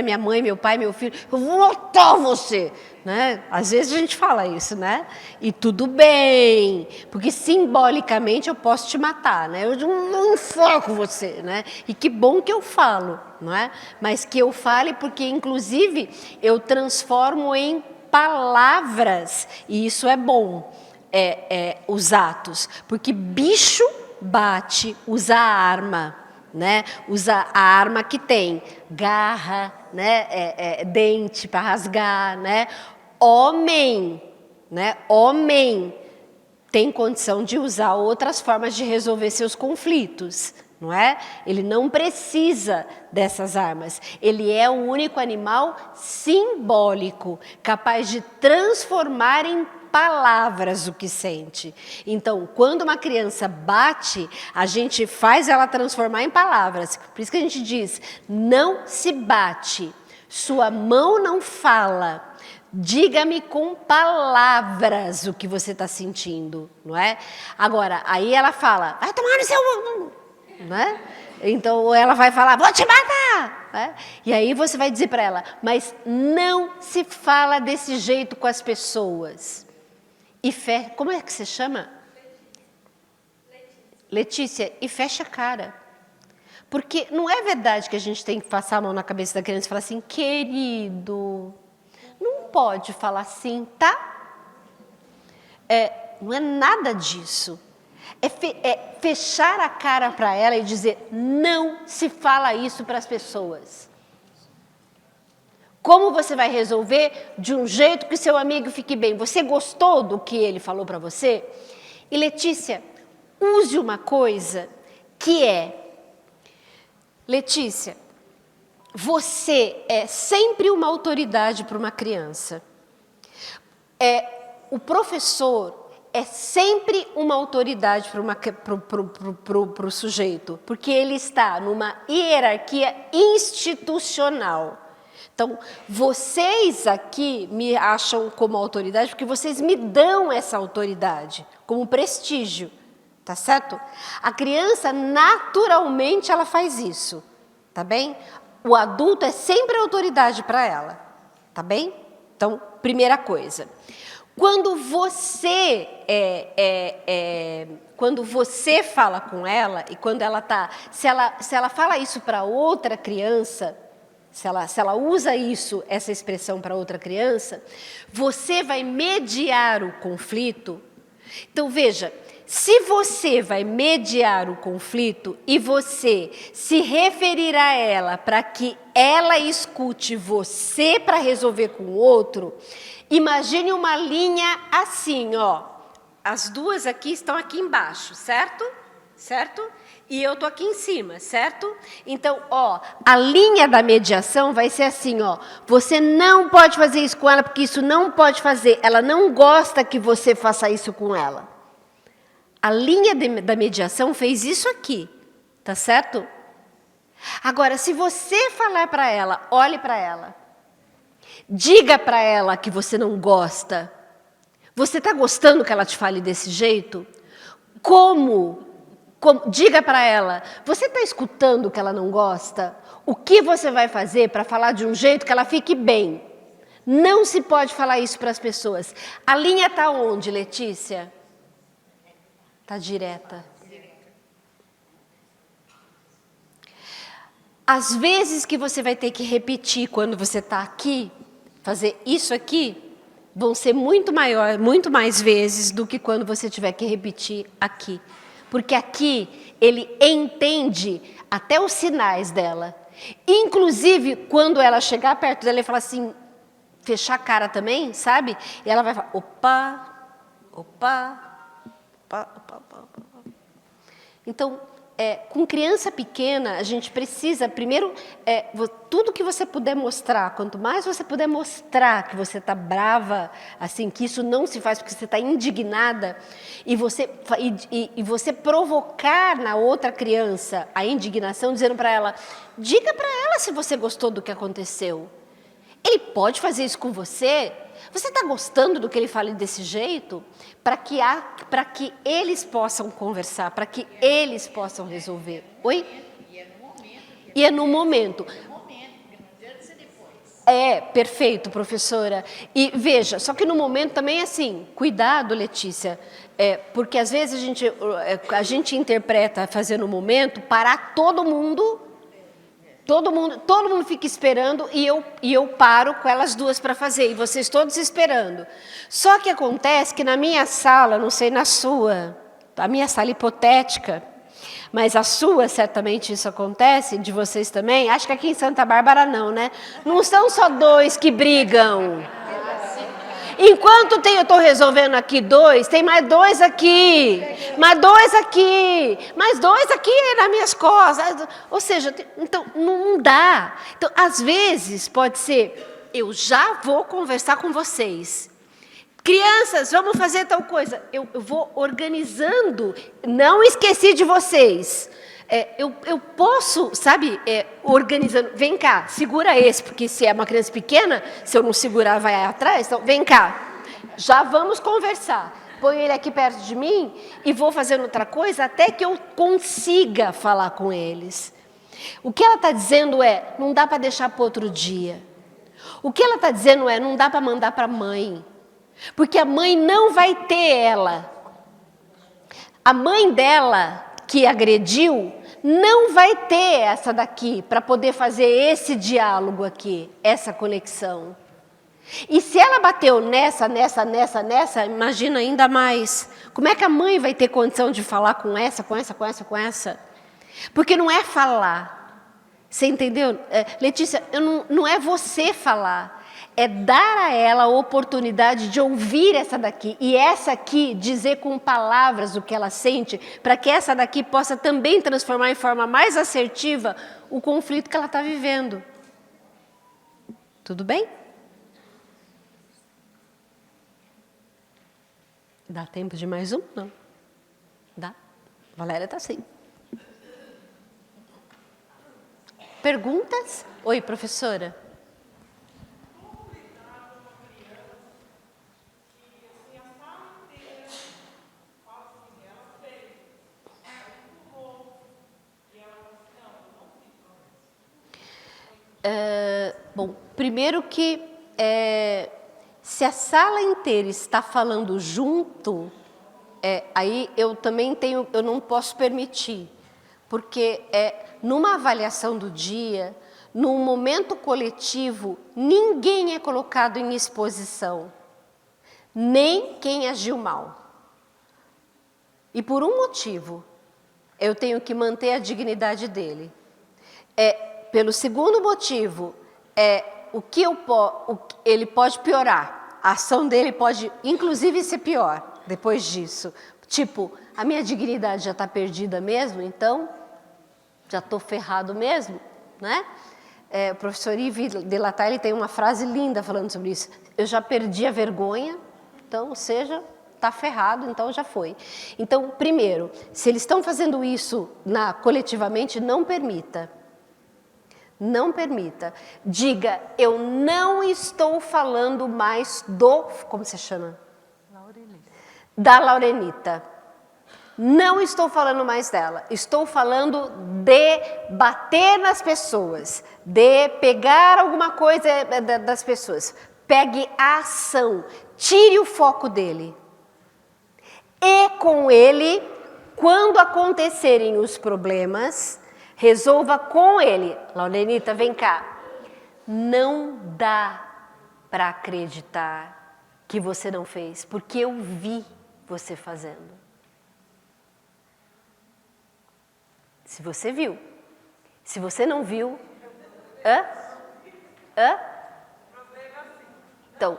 minha mãe, meu pai, meu filho, eu vou matar você, né? Às vezes a gente fala isso, né? E tudo bem, porque simbolicamente eu posso te matar, né? Eu não enfoco você, né? E que bom que eu falo, não é? Mas que eu fale porque, inclusive, eu transformo em palavras, e isso é bom. Os atos, porque bicho bate, usa a arma, né? Usa a arma que tem garra, né? Dente para rasgar, né? Homem tem condição de usar outras formas de resolver seus conflitos, não é? Ele não precisa dessas armas. Ele é o único animal simbólico, capaz de transformar em palavras o que sente. Então, quando uma criança bate, a gente faz ela transformar em palavras. Por isso que a gente diz, não se bate, sua mão não fala. Diga-me com palavras o que você está sentindo, não é? Agora, aí ela fala, vai tomar no seu... Não é? Então, ela vai falar, vou te matar! É? E aí você vai dizer para ela, mas não se fala desse jeito com as pessoas. Como é que você chama? Letícia, e fecha a cara. Porque não é verdade que a gente tem que passar a mão na cabeça da criança e falar assim, querido, não pode falar assim, tá? Não é nada disso. É fechar a cara para ela e dizer, não se fala isso para as pessoas. Como você vai resolver de um jeito que seu amigo fique bem? Você gostou do que ele falou para você? E Letícia, use uma coisa que Letícia, você é sempre uma autoridade para uma criança. O professor é sempre uma autoridade para o sujeito, porque ele está numa hierarquia institucional. Então, vocês aqui me acham como autoridade porque vocês me dão essa autoridade, como prestígio, tá certo? A criança, naturalmente, ela faz isso, tá bem? O adulto é sempre autoridade para ela, tá bem? Então, primeira coisa. Quando você fala com ela e quando ela tá, se ela fala isso para outra criança, se ela usa essa expressão para outra criança, você vai mediar o conflito. Então, veja, se você vai mediar o conflito e você se referir a ela para que ela escute você para resolver com o outro, imagine uma linha assim, ó. As duas aqui estão aqui embaixo, certo? Certo? E eu tô aqui em cima, certo? Então, ó, a linha da mediação vai ser assim, ó. Você não pode fazer isso com ela, porque isso não pode fazer. Ela não gosta que você faça isso com ela. A linha da mediação fez isso aqui, tá certo? Agora, se você falar para ela, olhe para ela, diga para ela que você não gosta, você está gostando que ela te fale desse jeito? Diga para ela, você está escutando que ela não gosta? O que você vai fazer para falar de um jeito que ela fique bem? Não se pode falar isso para as pessoas. A linha está onde, Letícia? Está direta. Às vezes que você vai ter que repetir quando você está aqui, fazer isso aqui, vão ser muito mais vezes do que quando você tiver que repetir aqui. Porque aqui ele entende até os sinais dela. Inclusive, quando ela chegar perto dela e falar assim, fechar a cara também, sabe? E ela vai falar, opa, opa, opa, opa, opa, opa. Então, com criança pequena, a gente precisa, primeiro, tudo que você puder mostrar, quanto mais você puder mostrar que você está brava, assim, que isso não se faz porque você está indignada, e você provocar na outra criança a indignação, dizendo para ela, diga para ela se você gostou do que aconteceu. Ele pode fazer isso com você? Você está gostando do que ele fala desse jeito? Para que eles possam conversar, para que eles possam resolver. Oi? E é no momento. Perfeito, professora. E veja, só que no momento também assim, cuidado, Letícia, porque às vezes a gente interpreta fazer no momento, parar todo mundo fica esperando e eu paro com elas duas para fazer, e vocês todos esperando. Só que acontece que na minha sala, não sei na sua, a minha sala hipotética, mas a sua certamente isso acontece, de vocês também, acho que aqui em Santa Bárbara não, né? Não são só dois que brigam. Enquanto eu estou resolvendo aqui dois, tem mais dois aqui, mais dois aqui, mais dois aqui nas minhas costas. Ou seja, então não dá. Então, às vezes, pode ser, eu já vou conversar com vocês. Crianças, vamos fazer tal coisa. Eu vou organizando, não esqueci de vocês. Eu posso, sabe, organizando, vem cá, segura esse, porque se é uma criança pequena, se eu não segurar, vai atrás, então vem cá, já vamos conversar. Põe ele aqui perto de mim e vou fazendo outra coisa até que eu consiga falar com eles. O que ela está dizendo não dá para deixar para outro dia. O que ela está dizendo não dá para mandar para a mãe, porque a mãe não vai ter ela. A mãe dela, que agrediu, não vai ter essa daqui para poder fazer esse diálogo aqui, essa conexão. E se ela bateu nessa, imagina ainda mais. Como é que a mãe vai ter condição de falar com essa? Porque não é falar. Você entendeu? Letícia, não é você falar. É dar a ela a oportunidade de ouvir essa daqui. E essa aqui dizer com palavras o que ela sente, para que essa daqui possa também transformar em forma mais assertiva o conflito que ela está vivendo. Tudo bem? Dá tempo de mais um? Não. Dá? Valéria está assim. Perguntas? Oi, professora. Bom, primeiro que se a sala inteira está falando junto, aí eu também eu não posso permitir, porque numa avaliação do dia, num momento coletivo, ninguém é colocado em exposição, nem quem agiu mal. E por um motivo, eu tenho que manter a dignidade dele. Pelo segundo motivo, ele pode piorar. A ação dele pode, inclusive, ser pior depois disso. Tipo, a minha dignidade já está perdida mesmo, então já estou ferrado mesmo, né? O professor Yves Delattre, ele tem uma frase linda falando sobre isso. Eu já perdi a vergonha, então, ou seja, tá ferrado, então já foi. Então, primeiro, se eles estão fazendo isso coletivamente, não permita. Não permita. Diga, eu não estou falando mais como se chama? Laurenita. Da Laurenita. Não estou falando mais dela. Estou falando de bater nas pessoas, de pegar alguma coisa das pessoas. Pegue a ação. Tire o foco dele. E com ele, quando acontecerem os problemas, resolva com ele. Laurenita, vem cá. Não dá para acreditar que você não fez, porque eu vi você fazendo. Se você viu. Se você não viu... Hã? Então...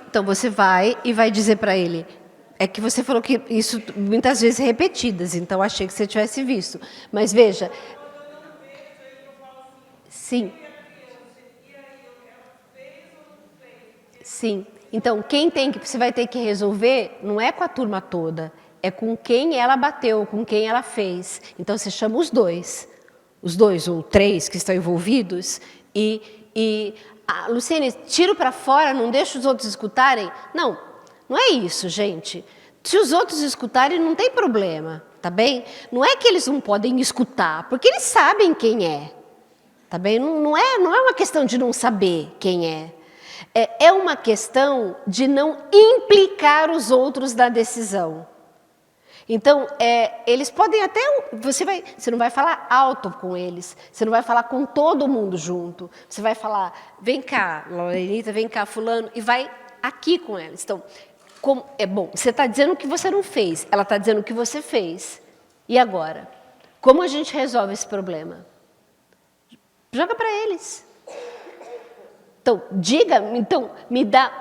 Então você vai e vai dizer para ele, é que você falou que isso muitas vezes repetidas, então achei que você tivesse visto. Mas veja, sim. Sim. Então, você vai ter que resolver não é com a turma toda, é com quem ela bateu, com quem ela fez. Então, você chama os dois ou três que estão envolvidos Luciene, tiro para fora, não deixa os outros escutarem? Não é isso, gente. Se os outros escutarem, não tem problema, tá bem? Não é que eles não podem escutar, porque eles sabem quem é, tá bem? Não é uma questão de não saber quem é. É uma questão de não implicar os outros na decisão. Então, eles podem até... Você não vai falar alto com eles, você não vai falar com todo mundo junto. Você vai falar, vem cá, Laurenita, vem cá, fulano, e vai aqui com eles. Então, você está dizendo que você não fez, ela está dizendo que você fez. E agora? Como a gente resolve esse problema? Joga para eles. Então,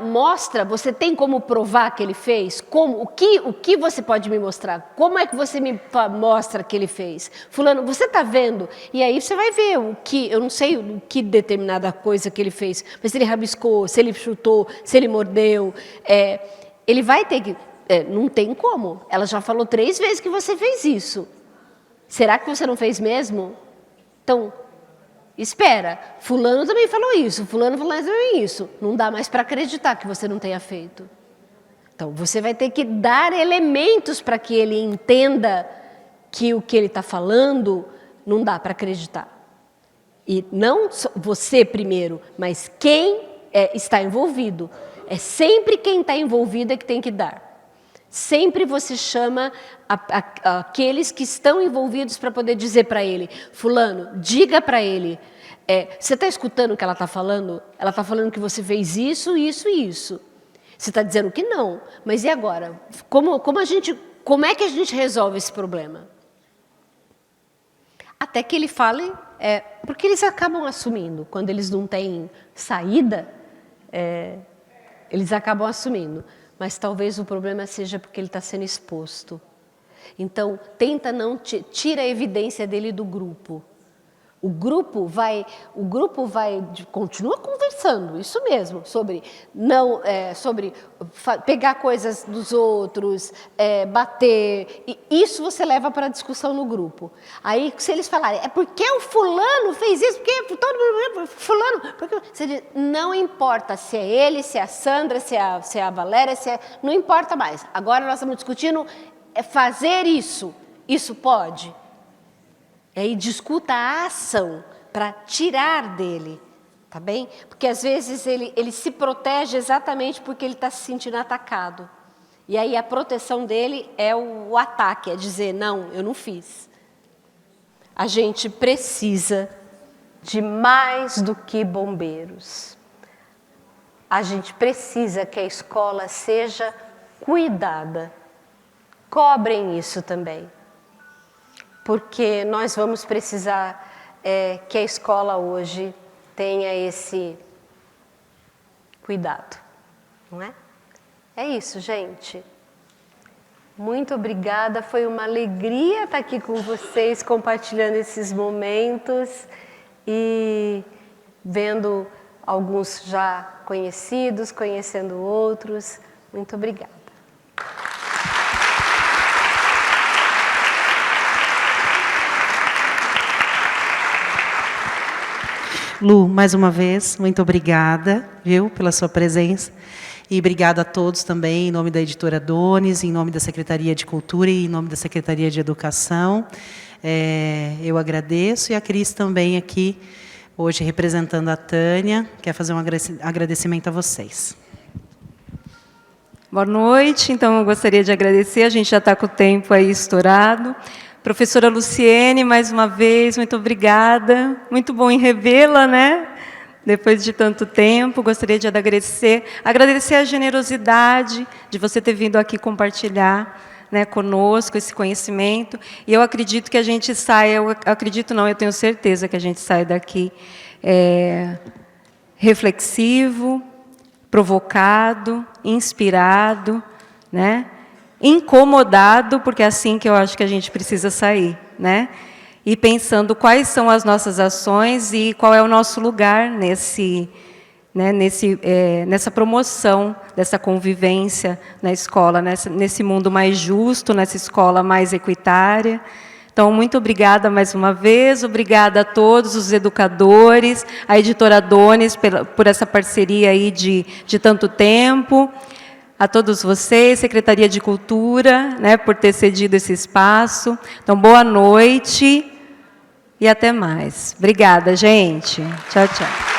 mostra, você tem como provar que ele fez? O que você pode me mostrar? Como é que você me mostra que ele fez? Fulano, você está vendo? E aí você vai ver eu não sei o que determinada coisa que ele fez, mas se ele rabiscou, se ele chutou, se ele mordeu, ele vai ter que... não tem como. Ela já falou 3 vezes que você fez isso. Será que você não fez mesmo? Então... espera, fulano também falou isso, fulano falou também isso. Não dá mais para acreditar que você não tenha feito. Então, você vai ter que dar elementos para que ele entenda que o que ele está falando não dá para acreditar. E não você primeiro, mas quem está envolvido. É sempre quem está envolvido é que tem que dar. Sempre você chama aqueles que estão envolvidos para poder dizer para ele, fulano, diga para ele, você está escutando o que ela está falando? Ela está falando que você fez isso, isso e isso. Você está dizendo que não, mas e agora? Como é que a gente resolve esse problema? Até que ele fale, porque eles acabam assumindo, quando eles não têm saída, eles acabam assumindo. Mas talvez o problema seja porque ele está sendo exposto. Então, tira a evidência dele do grupo. O grupo vai continua conversando, isso mesmo, sobre pegar coisas dos outros, bater. E isso você leva para a discussão no grupo. Aí, se eles falarem, é porque o fulano fez isso, porque todo mundo fulano, porque você diz, não importa se é ele, se é a Sandra, se é a Valéria, não importa mais. Agora nós estamos discutindo fazer isso. Isso pode? E discuta a ação para tirar dele, tá bem? Porque às vezes ele se protege exatamente porque ele está se sentindo atacado. E aí a proteção dele é o ataque, é dizer, não, eu não fiz. A gente precisa de mais do que bombeiros. A gente precisa que a escola seja cuidada. Cobrem isso também. Porque nós vamos precisar que a escola hoje tenha esse cuidado, não é? É isso, gente. Muito obrigada, foi uma alegria estar aqui com vocês, compartilhando esses momentos e vendo alguns já conhecidos, conhecendo outros. Muito obrigada. Lu, mais uma vez, muito obrigada, viu, pela sua presença. E obrigada a todos também, em nome da Editora Donis, em nome da Secretaria de Cultura e em nome da Secretaria de Educação. Eu agradeço, e a Cris também aqui, hoje representando a Tânia, quer fazer um agradecimento a vocês. Boa noite, então eu gostaria de agradecer, a gente já está com o tempo aí estourado. Professora Luciene, mais uma vez, muito obrigada. Muito bom em revê-la, né? Depois de tanto tempo, gostaria de agradecer a generosidade de você ter vindo aqui compartilhar, né, conosco esse conhecimento. E eu acredito que a gente saia, eu tenho certeza que a gente sai daqui reflexivo, provocado, inspirado, né? Incomodado, porque é assim que eu acho que a gente precisa sair, né? E pensando quais são as nossas ações e qual é o nosso lugar nessa promoção dessa convivência na escola, nesse mundo mais justo, nessa escola mais equitária. Então, muito obrigada mais uma vez, obrigada a todos os educadores, a Editora Donis por essa parceria aí de tanto tempo, a todos vocês, Secretaria de Cultura, né, por ter cedido esse espaço. Então, boa noite e até mais. Obrigada, gente. Tchau, tchau.